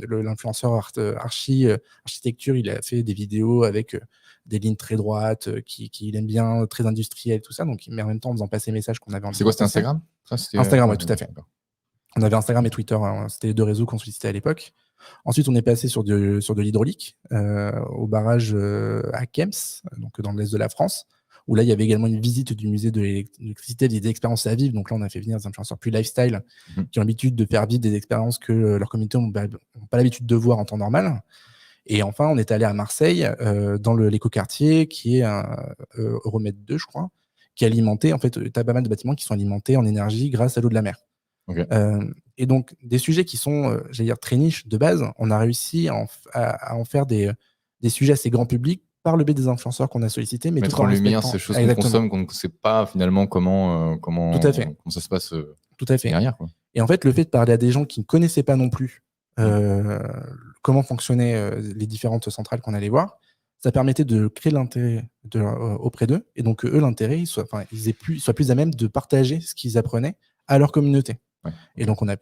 l'influenceur architecture, il a fait des vidéos avec des lignes très droites, qu'il aime bien, très industrielles, tout ça. Donc, mais en même temps, en faisant passer les messages qu'on avait envie. C'est quoi, c'était Instagram? Instagram, oui, tout à fait. On avait Instagram et Twitter, hein, c'était les deux réseaux qu'on sollicitait à l'époque. Ensuite, on est passé sur de l'hydraulique, au barrage à Kems, donc dans l'est de la France, où là, il y avait également une visite du musée de l'électricité, des expériences à vivre. Donc là, on a fait venir des influenceurs plus lifestyle, qui ont l'habitude de faire vivre des expériences que leur communauté n'ont pas l'habitude de voir en temps normal. Et enfin, on est allé à Marseille, dans l'écoquartier, qui est Euromède 2, je crois, qui est alimenté. En fait, tu as pas mal de bâtiments qui sont alimentés en énergie grâce à l'eau de la mer. Okay. Et donc, des sujets qui sont, très niches de base, on a réussi à en faire des sujets assez grand public par le biais des influenceurs qu'on a sollicités. Mais mettre tout en lumière ces choses qu'on consomme, qu'on ne sait pas finalement comment tout à fait. Comment ça se passe tout à fait. derrière. Quoi. Et en fait, le fait de parler à des gens qui ne connaissaient pas non plus comment fonctionnaient les différentes centrales qu'on allait voir, ça permettait de créer l'intérêt auprès d'eux. Et donc, eux, l'intérêt, ils soient plus à même de partager ce qu'ils apprenaient à leur communauté. Ouais. Et donc, on avait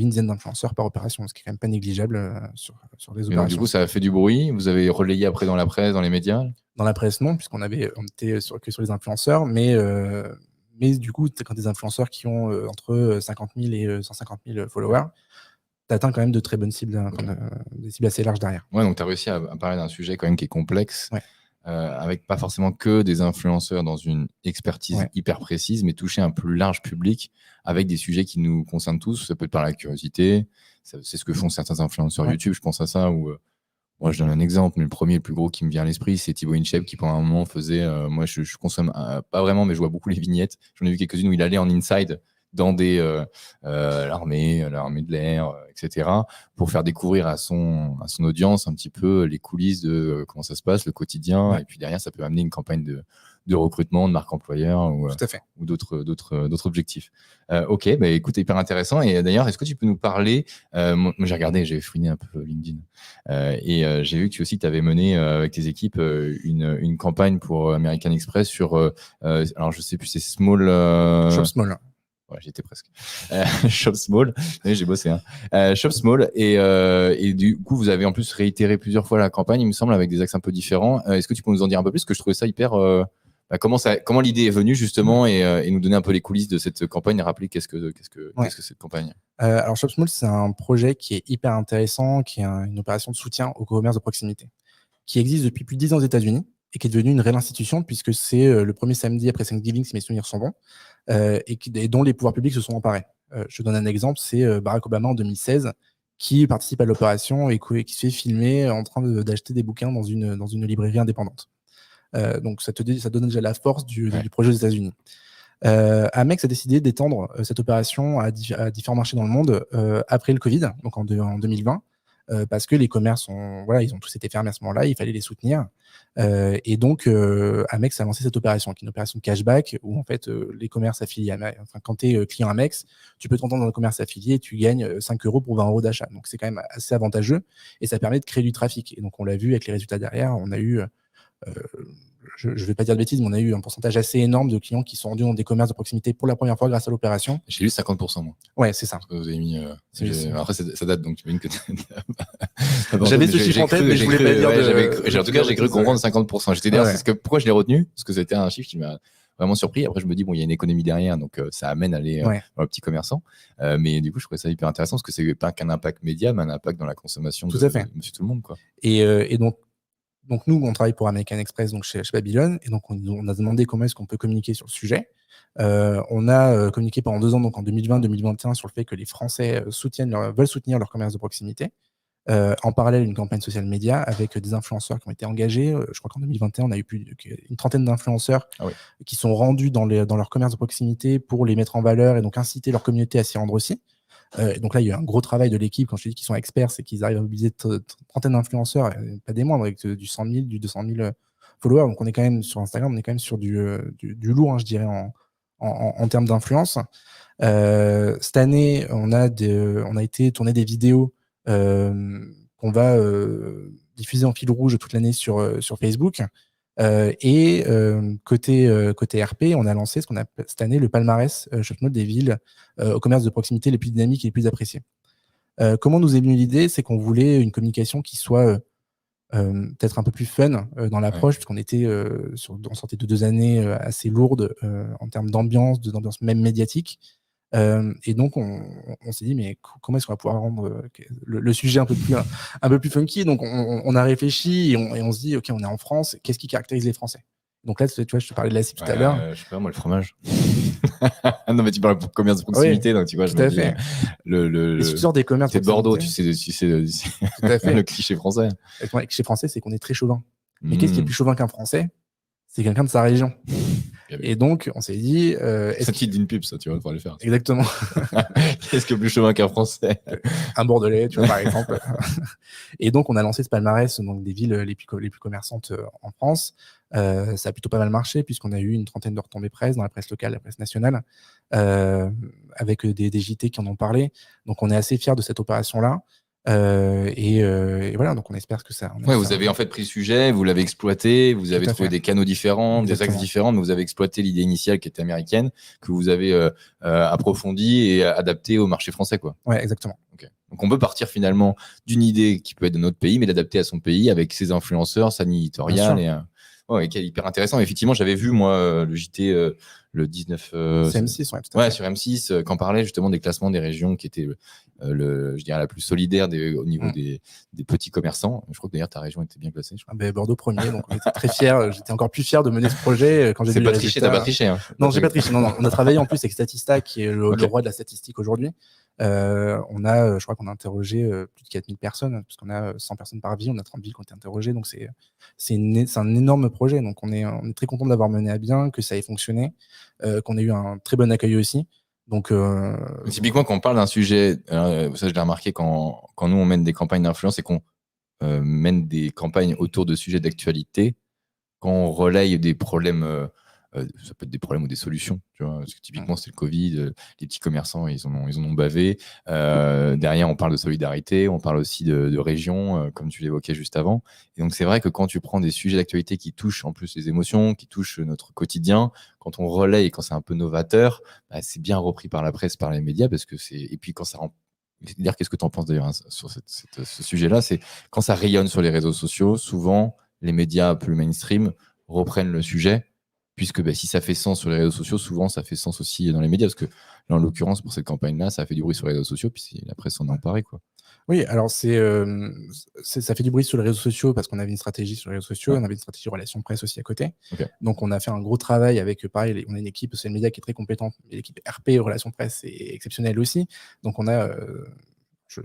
une dizaine d'influenceurs par opération, ce qui est quand même pas négligeable sur les opérations. Donc, du coup, ça a fait du bruit. Vous avez relayé après dans la presse, dans les médias? Dans la presse, non, puisqu'on était que sur les influenceurs. Mais du coup, quand des influenceurs qui ont entre 50 000 et 150 000 followers, tu atteins quand même de très bonnes cibles, des cibles assez larges derrière. Ouais, donc tu as réussi à parler d'un sujet quand même qui est complexe. Ouais. Avec pas forcément que des influenceurs dans une expertise hyper précise, mais toucher un plus large public avec des sujets qui nous concernent tous. Ça peut être par la curiosité, c'est ce que font certains influenceurs YouTube, je pense à ça, ou moi je donne un exemple, mais le premier, le plus gros qui me vient à l'esprit, c'est Thibaut InShape qui pendant un moment faisait, moi je consomme pas vraiment, mais je vois beaucoup les vignettes, j'en ai vu quelques-unes où il allait en inside dans l'armée de l'air, etc., pour faire découvrir à son audience un petit peu les coulisses de comment ça se passe, le quotidien, et puis derrière, ça peut amener une campagne de recrutement, de marque employeur ou d'autres objectifs. Ok, écoute, hyper intéressant. Et d'ailleurs, est-ce que tu peux nous parler, moi j'ai fouiné un peu LinkedIn, et j'ai vu que tu avais mené avec tes équipes une campagne pour American Express sur, alors je sais plus, c'est Shop Small. Ouais, j'y étais presque. Shop Small, j'ai bossé. Shop Small, et du coup, vous avez en plus réitéré plusieurs fois la campagne, il me semble, avec des axes un peu différents. Est-ce que tu peux nous en dire un peu plus? Parce que je trouvais ça hyper. Comment l'idée est venue justement, et nous donner un peu les coulisses de cette campagne et rappeler qu'est-ce que cette campagne? Alors, Shop Small, c'est un projet qui est hyper intéressant, qui est une opération de soutien au commerce de proximité, qui existe depuis plus de 10 ans aux États-Unis et qui est devenue une réelle institution puisque c'est le premier samedi après Thanksgiving, si mes souvenirs sont bons. Et dont les pouvoirs publics se sont emparés. Je te donne un exemple, c'est Barack Obama en 2016 qui participe à l'opération et qui se fait filmer en train d'acheter des bouquins dans une librairie indépendante. Donc ça donne déjà la force du projet aux États-Unis. Amex a décidé d'étendre cette opération à différents marchés dans le monde après le Covid, donc en 2020. Parce que les commerces ils ont tous été fermés à ce moment-là, il fallait les soutenir. Et donc, Amex a lancé cette opération, qui est une opération de cashback, où en fait, les commerces affiliés quand tu es client Amex, tu peux t'entendre dans le commerce affilié et tu gagnes 5 € pour 20 € d'achat. Donc, c'est quand même assez avantageux et ça permet de créer du trafic. Et donc, on l'a vu avec les résultats derrière, on a eu, je ne vais pas dire de bêtises, mais on a eu un pourcentage assez énorme de clients qui sont rendus dans des commerces de proximité pour la première fois grâce à l'opération. J'ai lu 50%, moi. Ouais, c'est ça. Vous avez mis, après, ça date, donc tu imagines que j'avais ce chiffre en tête, mais je voulais pas dire en tout cas, j'ai cru comprendre 50%. J'étais derrière, pourquoi je l'ai retenu? Parce que c'était un chiffre qui m'a vraiment surpris. Après, je me dis, il y a une économie derrière, donc ça amène à aller dans le petit commerçant. Mais du coup, je trouvais ça hyper intéressant parce que c'est pas qu'un impact média, mais un impact dans la consommation de monsieur tout le monde, quoi. Et donc nous, on travaille pour American Express, donc chez Babylone, et donc on a demandé comment est-ce qu'on peut communiquer sur le sujet. On a communiqué pendant 2 ans, donc en 2020-2021, sur le fait que les Français veulent soutenir leur commerce de proximité. En parallèle, une campagne social média avec des influenceurs qui ont été engagés. Je crois qu'en 2021, on a eu plus une trentaine d'influenceurs qui sont rendus dans leur commerce de proximité pour les mettre en valeur et donc inciter leur communauté à s'y rendre aussi. Donc là, il y a eu un gros travail de l'équipe. Quand je te dis qu'ils sont experts, c'est qu'ils arrivent à mobiliser une trentaine d'influenceurs, pas des moindres, avec du 100 000, du 200 000 followers. Donc on est quand même sur Instagram, on est quand même sur du lourd, hein, je dirais, en termes d'influence. Cette année, on a été tourner des vidéos qu'on va diffuser en fil rouge toute l'année sur Facebook. Côté RP, on a lancé ce qu'on appelle cette année le palmarès Shopnote des villes au commerce de proximité les plus dynamiques et les plus appréciées. Comment nous est venue l'idée? C'est qu'on voulait une communication qui soit peut-être un peu plus fun dans l'approche, puisqu'on était on sortait de 2 années assez lourdes en termes d'ambiance même médiatique. Et donc on s'est dit mais comment est-ce qu'on va pouvoir rendre le sujet un peu plus funky. Donc on a réfléchi et on se dit ok, on est en France, qu'est-ce qui caractérise les Français? Donc là, tu vois, je te parlais de la cible tout à l'heure. Je sais pas, moi, le fromage. Non, mais tu parles de commerce de proximité, donc tu vois, tout à fait. Les successeurs des commerces de Bordeaux, tu sais tout à fait. Le cliché français. Le cliché français, c'est qu'on est très chauvin. Mais qu'est-ce qui est plus chauvin qu'un Français? C'est quelqu'un de sa région. Et donc, on s'est dit... ça quitte d'une pub, ça, tu vas pouvoir le faire. Exactement. Qu'est-ce que plus chauvin qu'un Français? Un Bordelais, tu vois, par exemple. Et donc, on a lancé ce palmarès donc, des villes les plus commerçantes en France. Ça a plutôt pas mal marché, puisqu'on a eu une trentaine de retombées presse dans la presse locale, la presse nationale, avec des JT qui en ont parlé. Donc, on est assez fiers de cette opération-là. Et voilà, donc on espère que ça. Vous avez en fait pris le sujet, vous l'avez exploité, vous avez trouvé des canaux différents, des axes différents, mais vous avez exploité l'idée initiale qui était américaine, que vous avez approfondie et adaptée au marché français, quoi. Ouais, exactement. Okay. Donc on peut partir finalement d'une idée qui peut être de notre pays, mais l'adapter à son pays avec ses influenceurs, sa ligne éditoriale qui est hyper intéressant. Effectivement, j'avais vu moi le JT le 19 c'est M6, ouais, tout à fait. Sur M6 quand on parlait justement des classements des régions qui étaient je dirais la plus solidaire au niveau des petits commerçants. Je crois que d'ailleurs ta région était bien classée, je crois. Bordeaux premier, donc on était très fiers. J'étais encore plus fier de mener ce projet quand j'ai vu les résultats. T'as pas triché, hein. Non, j'ai pas triché. Non, on a travaillé en plus avec Statista, qui est le roi de la statistique aujourd'hui. Je crois qu'on a interrogé plus de 4000 personnes, puisqu'on a 100 personnes par ville, on a 30 villes qui ont été interrogées, donc c'est un énorme projet. Donc on est très content de l'avoir mené à bien, que ça ait fonctionné, qu'on ait eu un très bon accueil aussi. Donc, typiquement, quand on parle d'un sujet, ça je l'ai remarqué quand nous on mène des campagnes d'influence et qu'on mène des campagnes autour de sujets d'actualité, quand on relaye des problèmes, ça peut être des problèmes ou des solutions, tu vois, parce que typiquement c'est le Covid, les petits commerçants ils en ont bavé. Derrière on parle de solidarité, on parle aussi de région, comme tu l'évoquais juste avant. Et donc c'est vrai que quand tu prends des sujets d'actualité qui touchent en plus les émotions, qui touchent notre quotidien, quand on relaye et quand c'est un peu novateur, c'est bien repris par la presse, par les médias, parce que et puis quand ça rend. Dire qu'est-ce que tu en penses d'ailleurs sur ce sujet-là, c'est quand ça rayonne sur les réseaux sociaux, souvent les médias plus mainstream reprennent le sujet. Puisque si ça fait sens sur les réseaux sociaux, souvent ça fait sens aussi dans les médias, parce que là, en l'occurrence, pour cette campagne-là, ça a fait du bruit sur les réseaux sociaux, puis la presse s'en est emparée, quoi. Oui, alors ça fait du bruit sur les réseaux sociaux parce qu'on avait une stratégie sur les réseaux sociaux, on avait une stratégie relations presse aussi à côté. Okay. Donc on a fait un gros travail avec, pareil, on a une équipe social media qui est très compétente, mais l'équipe RP relations presse est exceptionnelle aussi. Donc on a, ce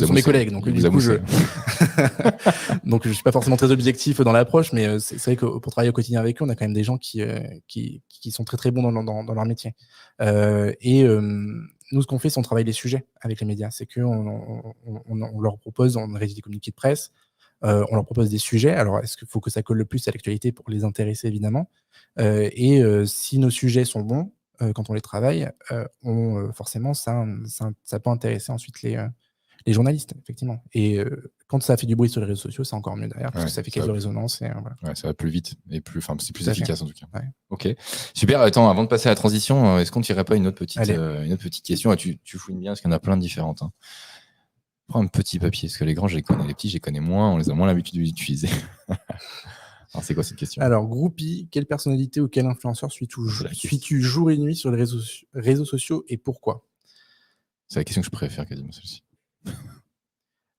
sont mes collègues, donc du coup, donc je suis pas forcément très objectif dans l'approche, mais c'est vrai que pour travailler au quotidien avec eux, on a quand même des gens qui sont très très bons dans leur métier. Nous, ce qu'on fait, c'est on travaille les sujets avec les médias. C'est qu'on leur propose, on rédige des communiqués de presse, on leur propose des sujets. Alors, est-ce qu'il faut que ça colle le plus à l'actualité pour les intéresser, évidemment. Si nos sujets sont bons, quand on les travaille, forcément, ça peut intéresser ensuite les journalistes, effectivement. Et quand ça fait du bruit sur les réseaux sociaux, c'est encore mieux derrière, parce que ça fait caisse de résonance. Voilà. Ouais, ça va plus vite et c'est plus efficace en tout cas. Ouais. Ok, super. Attends, avant de passer à la transition, est-ce qu'on ne tirerait pas une autre petite question? Tu fouines bien, parce qu'il y en a plein de différentes. Hein. Prends un petit papier, parce que les grands, je les connais. Les petits, je les connais moins. On les a moins l'habitude d'utiliser. Alors, c'est quoi cette question? Alors, Groupie, quelle personnalité ou quel influenceur suis-tu jour et nuit sur les réseaux sociaux et pourquoi? C'est la question que je préfère quasiment, celle-ci.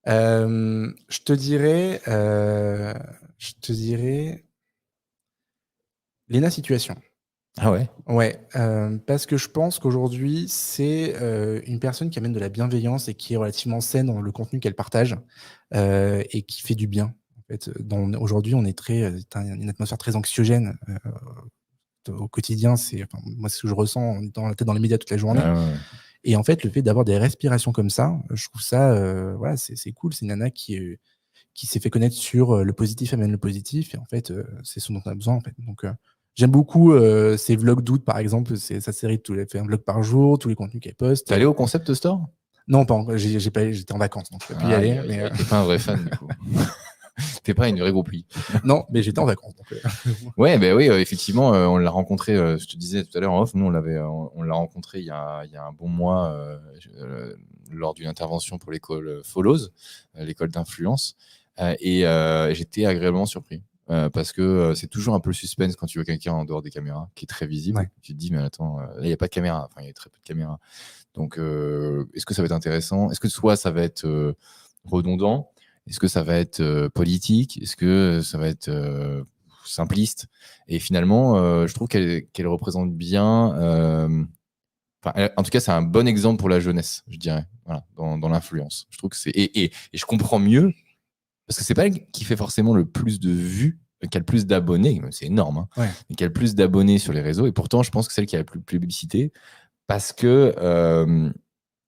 Je te dirais Léna Situation. Ah ouais? Ouais, parce que je pense qu'aujourd'hui, c'est une personne qui amène de la bienveillance et qui est relativement saine dans le contenu qu'elle partage, et qui fait du bien. En fait, aujourd'hui, on est tu une atmosphère très anxiogène, au quotidien. Moi, c'est ce que je ressens en étant la tête dans les médias toute la journée. Ouais. Et en fait, le fait d'avoir des respirations comme ça, je trouve ça, voilà, c'est cool. C'est une nana qui s'est fait connaître sur, le positif amène le positif et en fait, c'est ce dont on a besoin, en fait. Donc, j'aime beaucoup, ses vlogs d'août, par exemple, c'est sa série elle fait un vlog par jour, tous les contenus qu'elle poste. T'es allé au Concept Store? Non, pas encore, j'ai pas j'étais en vacances, donc je peux plus y aller, mais T'es pas un vrai fan, du coup. T'es pas une vraie groupie. non, mais j'étais en vacances, donc Ouais, ben oui, effectivement, on l'a rencontré, je te disais tout à l'heure en off, nous on l'a rencontré il y a un bon mois lors d'une intervention pour l'école Follows, l'école d'influence, et j'étais agréablement surpris. Parce que c'est toujours un peu le suspense quand tu vois quelqu'un en dehors des caméras qui est très visible. Ouais. Tu te dis, mais attends, là, il n'y a pas de caméra. Enfin, il y a très peu de caméras. Donc, est-ce que ça va être intéressant? Est-ce que soit ça va être redondant? Est-ce que ça va être politique? Est-ce que ça va être simpliste? Et finalement, je trouve qu'elle représente bien. En tout cas, c'est un bon exemple pour la jeunesse, je dirais, voilà, dans l'influence. Je trouve que c'est et je comprends mieux parce que c'est pas elle qui fait forcément le plus de vues, qui a le plus d'abonnés, c'est énorme, hein, ouais. mais qui a le plus d'abonnés sur les réseaux. Et pourtant, je pense que c'est celle qui a la plus publicité parce que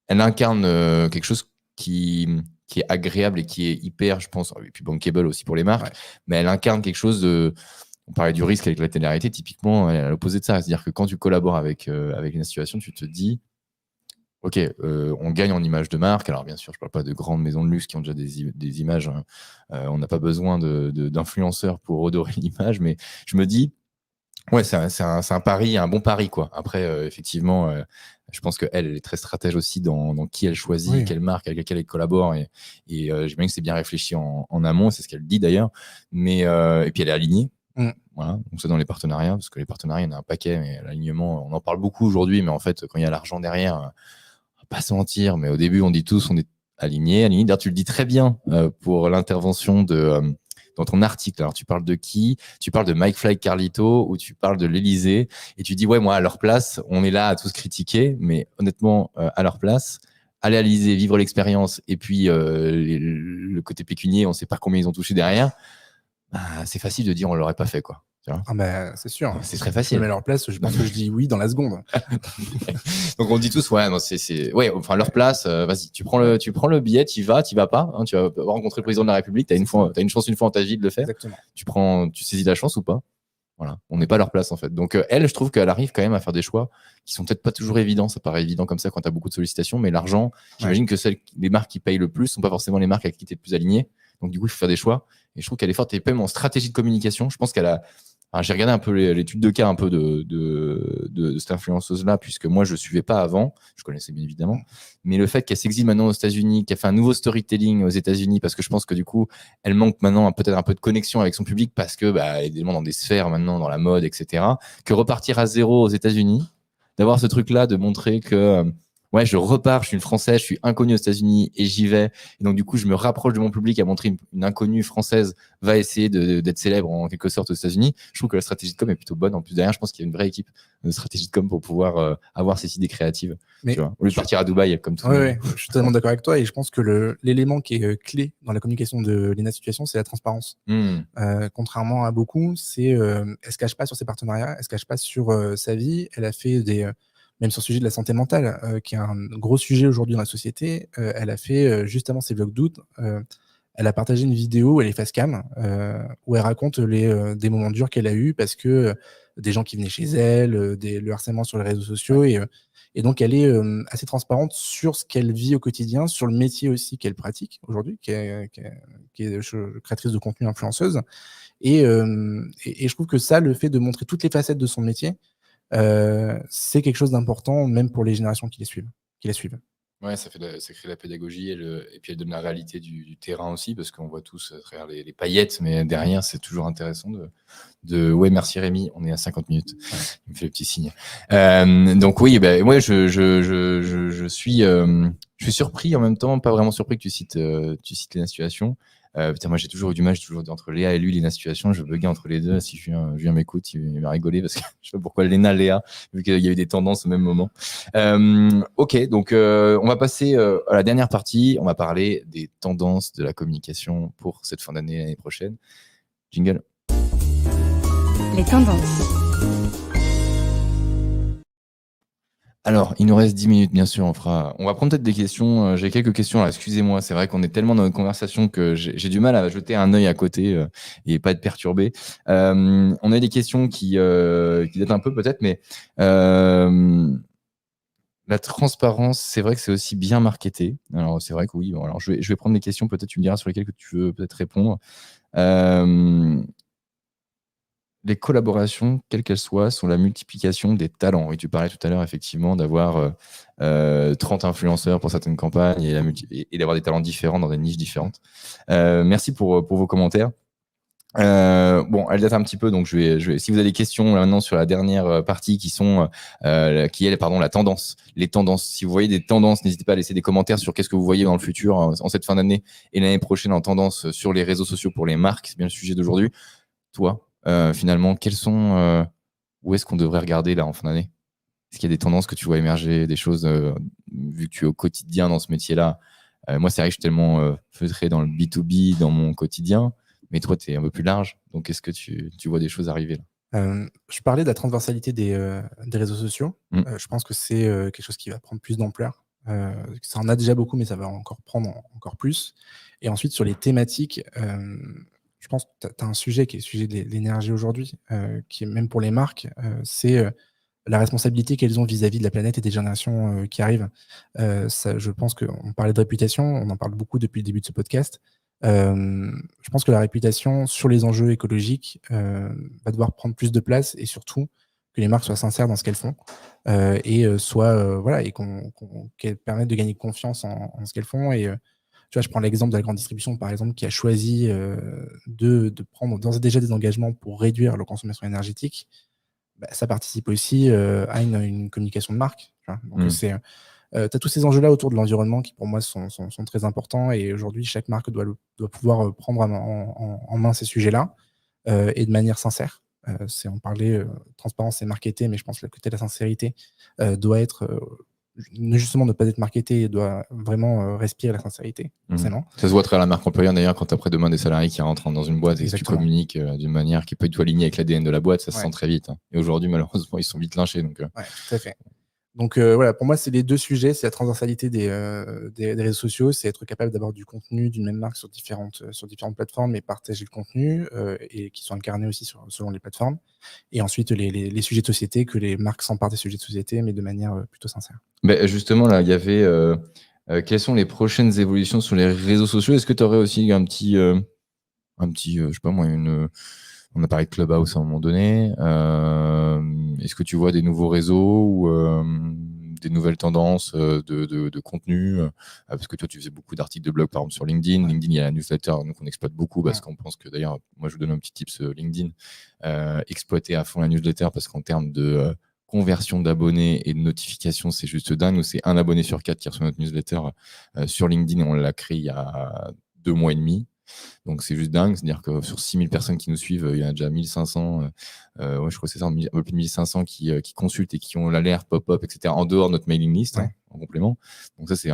elle incarne quelque chose qui est agréable et qui est hyper, je pense, et puis bankable aussi pour les marques, Ouais. mais elle incarne quelque chose de. On parlait du risque avec la télé-réalité, typiquement, elle est à l'opposé de ça. C'est-à-dire que quand tu collabores avec une situation, tu te dis, OK, on gagne en image de marque. Alors, bien sûr, je ne parle pas de grandes maisons de luxe qui ont déjà des images. On n'a pas besoin d'influenceurs pour redorer l'image, mais je me dis, ouais, c'est un pari, un bon pari, quoi. Après, effectivement, je pense qu'elle est très stratège aussi dans qui elle choisit, Oui. quelle marque avec laquelle elle collabore. Et j'imagine que c'est bien réfléchi en amont, c'est ce qu'elle dit d'ailleurs. Mais, et puis, elle est alignée. Voilà, donc c'est dans les partenariats, parce que les partenariats, il y en a un paquet, mais l'alignement, on en parle beaucoup aujourd'hui, mais en fait, quand il y a l'argent derrière, on va pas se mentir, mais au début, on dit tous, on est alignés. D'ailleurs, tu le dis très bien pour l'intervention dans ton article. Alors, tu parles de qui? Tu parles de Mike Fly Carlito ou tu parles de l'Élysée et tu dis, ouais, moi, à leur place, on est là à tous critiquer, mais honnêtement, à leur place, aller à l'Élysée, vivre l'expérience et puis le côté pécunier, on sait pas combien ils ont touché derrière. Bah, c'est facile de dire on l'aurait pas fait, quoi. Tu vois, Ah bah, c'est sûr. c'est très Je facile. me mets à leur place, je pense que je dis oui dans la seconde. Donc on dit tous ouais, non, ouais, enfin leur place, vas-y, tu prends le billet, tu vas pas, hein, tu vas rencontrer le président de la République, t'as une chance une fois en ta vie de le faire. Exactement. Tu saisis la chance ou pas? Voilà, on n'est pas à leur place en fait. Donc elle, je trouve qu'elle arrive quand même à faire des choix qui sont peut-être pas toujours évidents. Ça paraît évident comme ça quand t'as beaucoup de sollicitations, mais l'argent, j'imagine que les marques qui payent le plus sont pas forcément les marques avec qui t'es le plus aligné. Donc du coup, il faut faire des choix. Et je trouve qu'elle est forte. Et même en stratégie de communication, je pense qu'elle a. Enfin, j'ai regardé un peu l'étude de cas un peu de cette influenceuse-là, puisque moi, je ne suivais pas avant. Je connaissais bien évidemment. Mais le fait qu'elle s'exile maintenant aux États-Unis, qu'elle fait un nouveau storytelling aux États-Unis, parce que je pense que du coup, elle manque maintenant peut-être un peu de connexion avec son public, parce que elle est évidemment dans des sphères maintenant, dans la mode, etc. Que repartir à zéro aux États-Unis, d'avoir ce truc-là, de montrer que ouais, je repars, je suis une Française, je suis inconnue aux États-Unis et j'y vais. Et donc, du coup, je me rapproche de mon public à montrer une inconnue française va essayer d'être célèbre en quelque sorte aux États-Unis. Je trouve que la stratégie de com est plutôt bonne. En plus, derrière, je pense qu'il y a une vraie équipe de stratégie de com pour pouvoir avoir ces idées créatives. Mais tu vois, au lieu de partir à Dubaï comme tout. Ouais, je suis totalement d'accord avec toi et je pense que l'élément qui est clé dans la communication de Lena Situation, c'est la transparence. Contrairement à beaucoup, elle se cache pas sur ses partenariats, elle se cache pas sur sa vie. Elle a fait même sur le sujet de la santé mentale, qui est un gros sujet aujourd'hui dans la société, elle a fait, juste avant ses vlogs d'août, elle a partagé une vidéo, elle est face cam, où elle raconte des moments durs qu'elle a eus parce que des gens qui venaient chez elle, le harcèlement sur les réseaux sociaux, et donc elle est assez transparente sur ce qu'elle vit au quotidien, sur le métier aussi qu'elle pratique aujourd'hui, qui est créatrice de contenu influenceuse. Et je trouve que ça, le fait de montrer toutes les facettes de son métier, c'est quelque chose d'important, même pour les générations qui la suivent. Ouais, ça crée la pédagogie et puis elle donne la réalité du terrain aussi, parce qu'on voit tous à travers les paillettes, mais derrière, c'est toujours intéressant ouais, merci Rémi, on est à 50 minutes. Ouais. Il me fait le petit signe. Donc oui, moi, je suis surpris en même temps, pas vraiment surpris que tu cites les situations. Putain, moi, j'ai toujours eu du mal, j'ai toujours dit entre Léa et lui, Léna Situation, je buguais entre les deux. Si Julien m'écoute, il va rigoler parce que je sais pas pourquoi Léna, Léa, vu qu'il y a eu des tendances au même moment. Ok, donc on va passer à la dernière partie. On va parler des tendances de la communication pour cette fin d'année, l'année prochaine. Jingle. Les tendances. Alors, il nous reste 10 minutes, bien sûr. On va prendre peut-être des questions. J'ai quelques questions là. Excusez-moi, c'est vrai qu'on est tellement dans notre conversation que j'ai du mal à jeter un œil à côté et pas être perturbé. On a des questions qui datent un peu peut-être, mais la transparence, c'est vrai que c'est aussi bien marketé. Alors, c'est vrai que oui. Bon, alors, je vais prendre des questions. Peut-être tu me diras sur lesquelles que tu veux peut-être répondre. Les collaborations, quelles qu'elles soient, sont la multiplication des talents. Oui, tu parlais tout à l'heure, effectivement, d'avoir 30 influenceurs pour certaines campagnes et d'avoir des talents différents dans des niches différentes. Merci pour vos commentaires. Bon, elle date un petit peu, donc si vous avez des questions là, maintenant sur la dernière partie qui est la tendance, les tendances. Si vous voyez des tendances, n'hésitez pas à laisser des commentaires sur qu'est-ce que vous voyez dans le futur en cette fin d'année et l'année prochaine en tendance sur les réseaux sociaux pour les marques. C'est bien le sujet d'aujourd'hui. Toi, finalement, où est-ce qu'on devrait regarder là en fin d'année? Est-ce qu'il y a des tendances que tu vois émerger, des choses, vu que tu es au quotidien dans ce métier-là? Moi, c'est vrai que je suis tellement feutré dans le B2B, dans mon quotidien, mais toi, tu es un peu plus large. Donc, est-ce que tu vois des choses arriver là? Je parlais de la transversalité des réseaux sociaux. Je pense que c'est quelque chose qui va prendre plus d'ampleur. Ça en a déjà beaucoup, mais ça va encore prendre encore plus. Et ensuite, sur les thématiques, je pense que tu as un sujet qui est le sujet de l'énergie aujourd'hui, qui est même pour les marques, c'est la responsabilité qu'elles ont vis-à-vis de la planète et des générations qui arrivent. Je pense qu'on parlait de réputation, on en parle beaucoup depuis le début de ce podcast. Je pense que la réputation sur les enjeux écologiques va devoir prendre plus de place et surtout que les marques soient sincères dans ce qu'elles font et qu'elles permettent de gagner confiance en ce qu'elles font. Et tu vois, je prends l'exemple de la grande distribution, par exemple, qui a choisi de prendre d'ores et déjà des engagements pour réduire leur consommation énergétique. Ça participe aussi à une communication de marque. Tu vois. Donc, tu as tous ces enjeux-là autour de l'environnement qui, pour moi, sont très importants. Et aujourd'hui, chaque marque doit pouvoir prendre en main ces sujets-là et de manière sincère. On parlait transparence et marketé, mais je pense que le côté de la sincérité doit être justement ne pas être marketé, doit vraiment respirer la sincérité, forcément. Ça se voit très à la marque employeur d'ailleurs quand après-demain des salariés qui rentrent dans une boîte et que tu communiques d'une manière qui peut être alignée avec l'ADN de la boîte, ça se sent très vite. Et aujourd'hui, malheureusement, ils sont vite lynchés. Donc, ouais, tout à fait. Donc voilà, pour moi, c'est les deux sujets, c'est la transversalité des réseaux sociaux, c'est être capable d'avoir du contenu d'une même marque sur différentes plateformes et partager le contenu et qui sont incarnés aussi selon les plateformes. Et ensuite, les sujets de société, que les marques s'emparent des sujets de société, mais de manière plutôt sincère. Justement, là, il y avait quelles sont les prochaines évolutions sur les réseaux sociaux? Est-ce que tu aurais aussi un petit je sais pas moi, on a parlé de Clubhouse à un moment donné. Est-ce que tu vois des nouveaux réseaux ou des nouvelles tendances de contenu parce que toi, tu faisais beaucoup d'articles de blog, par exemple, sur LinkedIn. LinkedIn, il y a la newsletter, donc on exploite beaucoup parce qu'on pense que, d'ailleurs, moi, je vous donne un petit tips LinkedIn. Exploiter à fond la newsletter parce qu'en termes de conversion d'abonnés et de notifications, c'est juste dingue. Nous, c'est un abonné sur 4 qui reçoit notre newsletter sur LinkedIn et on l'a créé il y a 2 mois et demi. Donc c'est juste dingue, c'est-à-dire que sur 6000 personnes qui nous suivent, il y en a déjà 1500, je crois que c'est ça, un peu plus de 1500 qui consultent et qui ont l'alerte, pop-up, etc. en dehors de notre mailing list, en complément. Donc ça, c'est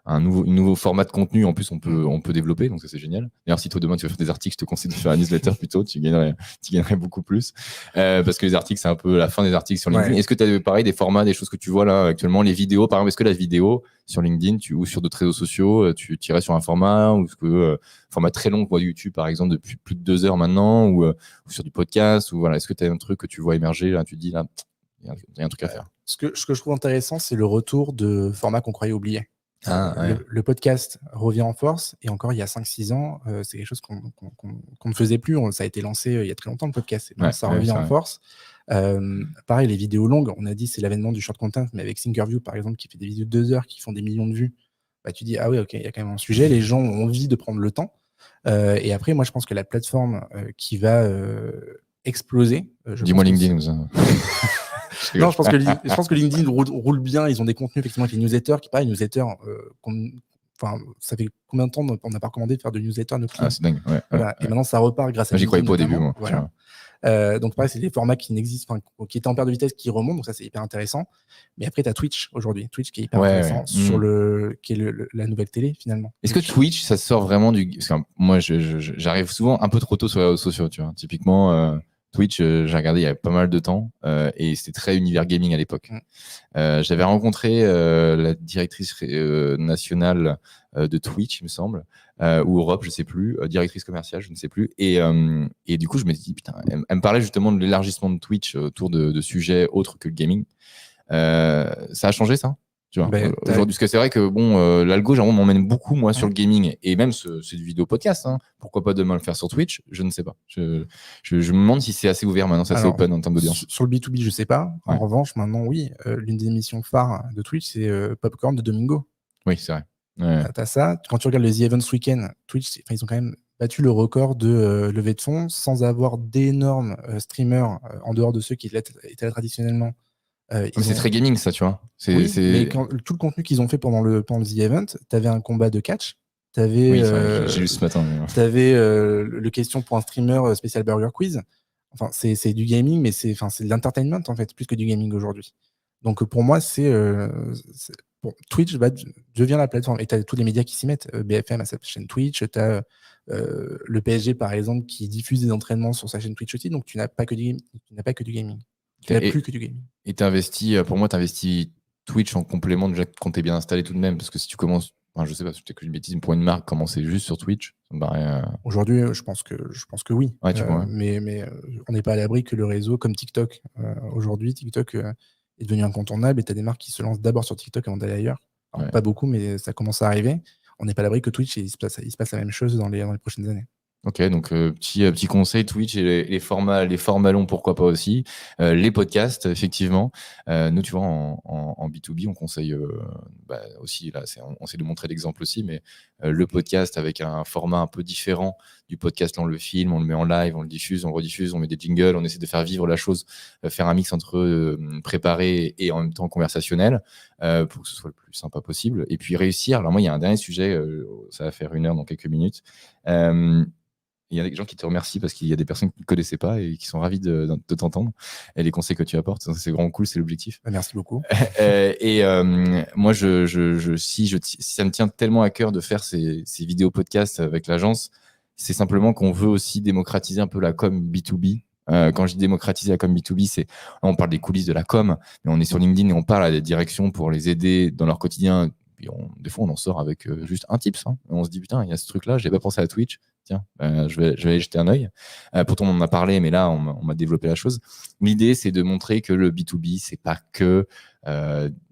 un nouveau format de contenu, en plus on peut développer, donc ça c'est génial. D'ailleurs, si toi demain tu veux faire des articles, je te conseille de faire un newsletter plutôt, tu gagnerais beaucoup plus parce que les articles, c'est un peu la fin des articles sur LinkedIn. Est-ce que tu as pareil des formats, des choses que tu vois là actuellement, les vidéos par exemple, est-ce que la vidéo sur LinkedIn ou sur d'autres réseaux sociaux, tu irais sur un format ou est-ce que format très long, quoi, YouTube par exemple depuis plus de 2 heures maintenant ou sur du podcast ou voilà, est-ce que tu as un truc que tu vois émerger là, tu te dis là il y a un truc à faire. Ce que je trouve intéressant, c'est le retour de formats qu'on croyait oubliés. Le podcast revient en force et encore il y a 5-6 ans, c'est quelque chose qu'on ne faisait plus. Ça a été lancé il y a très longtemps le podcast. Donc ça revient en force. Pareil, les vidéos longues, on a dit c'est l'avènement du short content, mais avec Thinkerview par exemple qui fait des vidéos de 2 heures qui font des millions de vues, tu dis ah oui ok, il y a quand même un sujet, les gens ont envie de prendre le temps. Et après moi je pense que la plateforme qui va exploser. Dis-moi LinkedIn ou ça. Non, je pense que LinkedIn roule bien. Ils ont des contenus effectivement avec les newsletters qui, pareil, ça fait combien de temps on n'a pas recommandé de faire de newsletter à nos clients? Ah, c'est dingue. Ouais, voilà. ouais. Et maintenant, ça repart grâce à Moi, j'y croyais pas au LinkedIn, début, notamment. moi. Voilà. Donc pareil, c'est des formats qui n'existent, qui étaient en perte de vitesse, qui remontent, donc ça c'est hyper intéressant. Mais après, tu as Twitch aujourd'hui, Twitch qui est hyper intéressant, qui est la nouvelle télé finalement. Est-ce que Twitch, ça sort vraiment du... Parce que moi, j'arrive souvent un peu trop tôt sur les réseaux sociaux, tu vois. Typiquement, Twitch, j'ai regardé il y a pas mal de temps et c'était très univers gaming à l'époque. J'avais rencontré la directrice nationale de Twitch, il me semble, ou Europe, je sais plus, directrice commerciale, je ne sais plus. Et du coup, je me suis dit, putain, elle me parlait justement de l'élargissement de Twitch autour de sujets autres que le gaming. Ça a changé ça, tu vois, aujourd'hui, parce que c'est vrai que bon, l'algo généralement m'emmène beaucoup moi sur le gaming et même c'est du vidéo podcast. Hein. Pourquoi pas demain le faire sur Twitch? Je ne sais pas. Je me demande si c'est assez ouvert maintenant, c'est assez open en termes d'audience. Sur le B2B, je sais pas. En revanche, maintenant, oui, l'une des émissions phares de Twitch, c'est Popcorn de Domingo. Oui, c'est vrai. T'as ça. Quand tu regardes le The Events Weekend, Twitch, ils ont quand même battu le record de levée de fonds sans avoir d'énormes streamers en dehors de ceux qui étaient là traditionnellement. C'est très gaming ça, tu vois. Mais tout le contenu qu'ils ont fait pendant le The Event, t'avais un combat de catch, t'avais j'ai lu ce matin. T'avais le question pour un streamer spécial Burger Quiz. Enfin, c'est du gaming, mais c'est de l'entertainment en fait, plus que du gaming aujourd'hui. Donc pour moi, Twitch devient la plateforme et t'as tous les médias qui s'y mettent. BFM a sa chaîne Twitch, t'as le PSG par exemple qui diffuse des entraînements sur sa chaîne Twitch aussi. Donc tu n'as pas que du gaming. Tu n'as plus que du gaming. Et pour moi, t'investis Twitch en complément déjà quand t'es bien installé tout de même, parce que si tu commences, je sais pas, si peut-être que une bêtise, mais pour une marque, commencer juste sur Twitch, ça me paraît. Aujourd'hui, je pense que oui. Ouais, tu vois. Mais on n'est pas à l'abri que le réseau, comme TikTok, aujourd'hui, TikTok est devenu incontournable et tu as des marques qui se lancent d'abord sur TikTok avant d'aller ailleurs. Alors, pas beaucoup, mais ça commence à arriver. On n'est pas à l'abri que Twitch, il se passe la même chose dans les prochaines années. Ok, donc petit conseil, Twitch et les formats longs, pourquoi pas aussi. Les podcasts, effectivement. Nous, tu vois, en B2B, on conseille aussi, là, on essaie de montrer l'exemple aussi, mais le podcast avec un format un peu différent du podcast, là, on le filme, on le met en live, on le diffuse, on le rediffuse, on met des jingles, on essaie de faire vivre la chose, faire un mix entre préparé et en même temps conversationnel pour que ce soit le plus sympa possible. Et puis réussir. Alors moi, il y a un dernier sujet, ça va faire 1 heure dans quelques minutes. Il y a des gens qui te remercient parce qu'il y a des personnes qui ne te connaissaient pas et qui sont ravis de t'entendre et les conseils que tu apportes. C'est vraiment cool, c'est l'objectif. Merci beaucoup. Moi, si ça me tient tellement à cœur de faire ces vidéos podcasts avec l'agence, c'est simplement qu'on veut aussi démocratiser un peu la com B2B. Quand je dis démocratiser la com B2B, on parle des coulisses de la com, mais on est sur LinkedIn et on parle à des directions pour les aider dans leur quotidien. Puis des fois, on en sort avec juste un tips. Hein. On se dit, putain, il y a ce truc-là, je n'avais pas pensé à Twitch. Tiens, je vais aller jeter un œil. Pourtant, on en a parlé, mais là, on m'a développé la chose. L'idée, c'est de montrer que le B2B, c'est pas que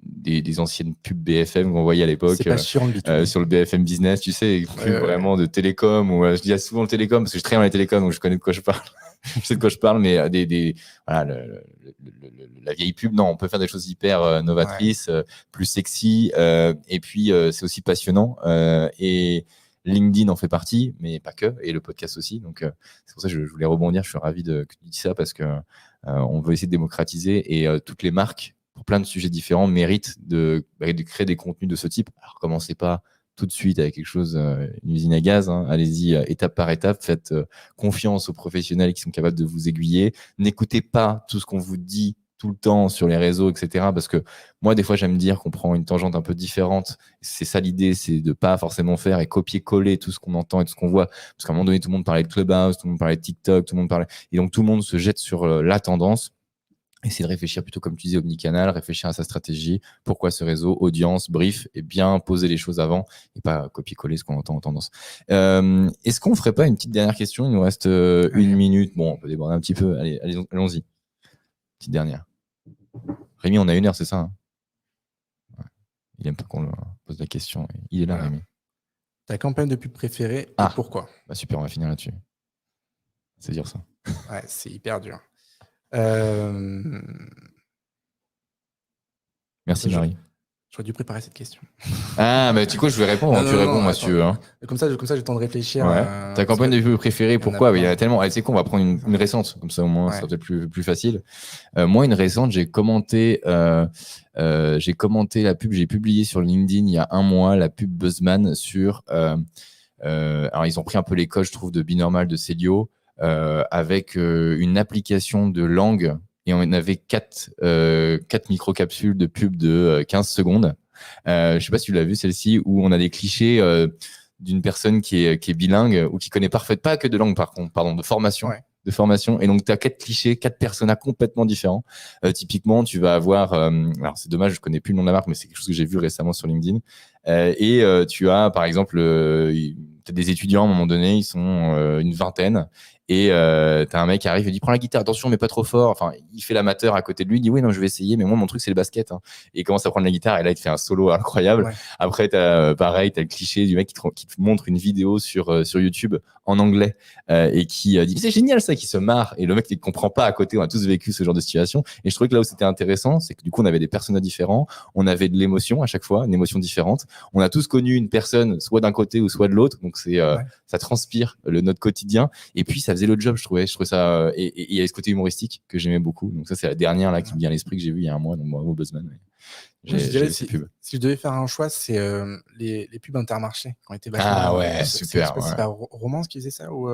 des anciennes pubs BFM qu'on voyait à l'époque sur le BFM Business, tu sais, plus vraiment de télécom. Je dis souvent le télécom parce que je travaille dans les télécoms, donc je connais de quoi je parle. Je sais de quoi je parle, mais voilà, la vieille pub, non, on peut faire des choses hyper novatrices, plus sexy, et puis c'est aussi passionnant. Et LinkedIn en fait partie, mais pas que, et le podcast aussi. Donc c'est pour ça que je voulais rebondir. Je suis ravi que tu dis ça parce que on veut essayer de démocratiser et toutes les marques pour plein de sujets différents méritent de créer des contenus de ce type. Alors commencez pas tout de suite avec quelque chose, une usine à gaz. Hein. Allez-y étape par étape. Faites confiance aux professionnels qui sont capables de vous aiguiller. N'écoutez pas tout ce qu'on vous dit tout le temps sur les réseaux, etc. Parce que moi, des fois, j'aime dire qu'on prend une tangente un peu différente. C'est ça l'idée, c'est de pas forcément faire et copier-coller tout ce qu'on entend et tout ce qu'on voit. Parce qu'à un moment donné, tout le monde parlait de Clubhouse, tout le monde parlait de TikTok, tout le monde parlait... Et donc, tout le monde se jette sur la tendance. Essayer de réfléchir plutôt, comme tu disais, omnicanal, réfléchir à sa stratégie, pourquoi ce réseau, audience, brief, et bien poser les choses avant et pas copier-coller ce qu'on entend en tendance. Est-ce qu'on ferait pas une petite dernière question? Il nous reste 1 minute. Bon, on peut déborder un petit peu. Allons-y. Petite dernière. Rémi, on a 1 heure, c'est ça hein? Ouais. Il aime pas qu'on lui pose la question. Il est là, Rémi. Ta campagne de pub préférée et pourquoi? Super, on va finir là-dessus. C'est dire ça. Ouais, c'est hyper dur. Merci Marie. J'aurais dû préparer cette question. Ah, mais tu sais quoi, je vais répondre. Tu réponds, moi, si tu veux. Hein. Comme ça, j'ai le temps de réfléchir. Ouais. Ta campagne de pub préférée, pourquoi? Il y en a tellement. Tu sais quoi, on va prendre une récente, comme ça au moins, ça sera peut-être plus facile. Moi, une récente, j'ai commenté la pub, j'ai publié sur LinkedIn il y a un mois la pub Buzzman sur. Alors, ils ont pris un peu les codes, je trouve, de Binormal, de Célio, avec une application de langue. Et on avait 4 micro-capsules de pub de 15 secondes. Je sais pas si tu l'as vu, celle-ci, où on a des clichés d'une personne qui est bilingue ou qui connaît pas que de langue, par contre, pardon, de formation. Ouais. De formation. Et donc, tu as 4 clichés, 4 personas complètement différents. Typiquement, tu vas avoir... alors, c'est dommage, je connais plus le nom de la marque, mais c'est quelque chose que j'ai vu récemment sur LinkedIn. Tu as, par exemple, t'as des étudiants, à un moment donné, ils sont une vingtaine. Et t'as un mec qui arrive et dit prends la guitare, attention mais pas trop fort. Enfin, il fait l'amateur à côté de lui, il dit oui non je vais essayer, mais moi mon truc c'est le basket. Hein. Et il commence à prendre la guitare et là il te fait un solo incroyable. Ouais. Après t'as le cliché du mec qui te montre une vidéo sur YouTube en anglais et qui dit c'est génial ça, qui se marre et le mec il comprend pas à côté. On a tous vécu ce genre de situation et je trouvais que là où c'était intéressant, c'est que du coup on avait des personnages différents, on avait de l'émotion à chaque fois, une émotion différente. On a tous connu une personne soit d'un côté ou soit de l'autre, donc c'est ça transpire notre quotidien et puis ça faisait le job, je trouvais ça et il y avait ce côté humoristique que j'aimais beaucoup. Donc ça c'est la dernière là qui me vient à l'esprit que j'ai vu il y a un mois, donc moi au Buzzman. Ouais. Je dirais si je devais faire un choix, c'est les pubs Intermarché qui ont été vachement. Ah ouais, super. C'est pas Romance qui faisait ça ou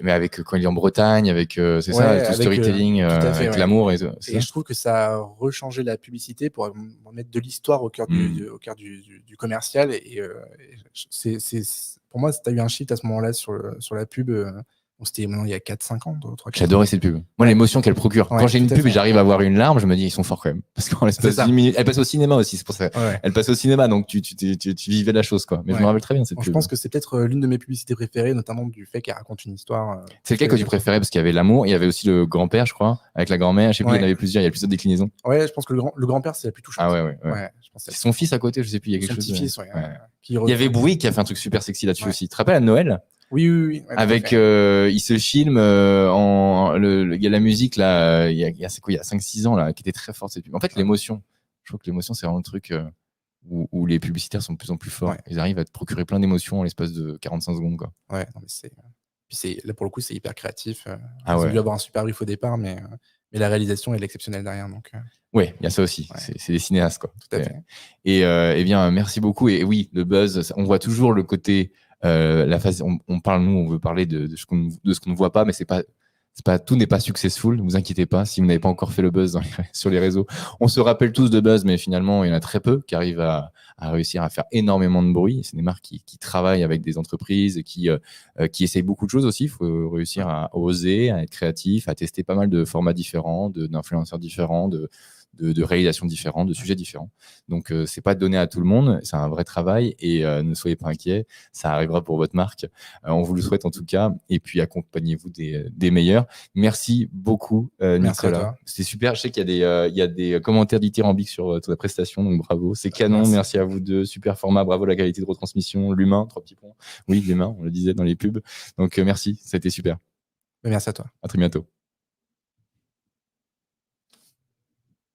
mais avec quand il est en Bretagne, avec c'est ça, avec tout storytelling, avec l'amour et tout. Et je trouve que ça a rechangé la publicité pour mettre de l'histoire au cœur du commercial et c'est pour moi, tu as eu un shift à ce moment-là sur la pub. C'était maintenant il y a 4-5 ans. J'adorais cette pub. Moi, l'émotion qu'elle procure. Quand j'ai une pub et j'arrive à avoir une larme, je me dis, ils sont forts quand même. Parce qu'en l'espace de 10 minutes, elle passe au cinéma aussi, c'est pour ça. Ouais. Elle passe au cinéma, donc tu vivais la chose, quoi. Mais je me rappelle très bien cette pub. Je pense que c'est peut-être l'une de mes publicités préférées, notamment du fait qu'elle raconte une histoire. C'est lequel que tu préférais? Parce qu'il y avait l'amour, il y avait aussi le grand-père, je crois, avec la grand-mère. Je sais plus, il y en avait plusieurs, il y a plusieurs déclinaisons. Ouais, je pense que le grand-père, c'est la plus touchante. Ah ouais. C'est son fils à côté, je sais plus, il y a quelque chose. Son petit-fils, il y avait Bouygues qui a fait un truc super sexy là-dessus aussi. Tu te rappelles à Noël? Oui. Avec, il se filme il y a la musique là, il y a 5-6 ans là, qui était très forte cette pub. En fait, l'émotion. Je trouve que l'émotion, c'est vraiment le truc où les publicitaires sont de plus en plus forts. Ouais. Ils arrivent à te procurer plein d'émotions en l'espace de 45 secondes, quoi. Ouais, non, mais puis là pour le coup, c'est hyper créatif. Ils ont dû avoir un super brief au départ, mais la réalisation est exceptionnelle derrière. Donc. Oui, il y a ça aussi. Ouais. C'est des cinéastes, quoi. Tout à fait. Et bien, merci beaucoup. Et oui, le buzz, on voit toujours le côté. La phase, on parle, nous, on veut parler de ce qu'on ne voit pas, mais tout n'est pas successful. Ne vous inquiétez pas. Si vous n'avez pas encore fait le buzz sur les réseaux, on se rappelle tous de buzz, mais finalement, il y en a très peu qui arrivent à réussir à faire énormément de bruit. C'est des marques qui travaillent avec des entreprises, qui essayent beaucoup de choses aussi. Il faut réussir à oser, à être créatif, à tester pas mal de formats différents, d'influenceurs différents, de réalisations différentes, de sujets différents. Donc, c'est pas donné à tout le monde. C'est un vrai travail et ne soyez pas inquiets. Ça arrivera pour votre marque. On vous le souhaite en tout cas. Et puis, accompagnez-vous des meilleurs. Merci beaucoup, Nicolas. C'était super. Je sais qu'il y a des commentaires dithyrambiques sur ta prestation. Donc, bravo. C'est canon. Merci à vous deux. Super format. Bravo la qualité de retransmission. L'humain, 3 petits points. Oui, l'humain, on le disait dans les pubs. Donc, merci. Ça a été super. Merci à toi. À très bientôt.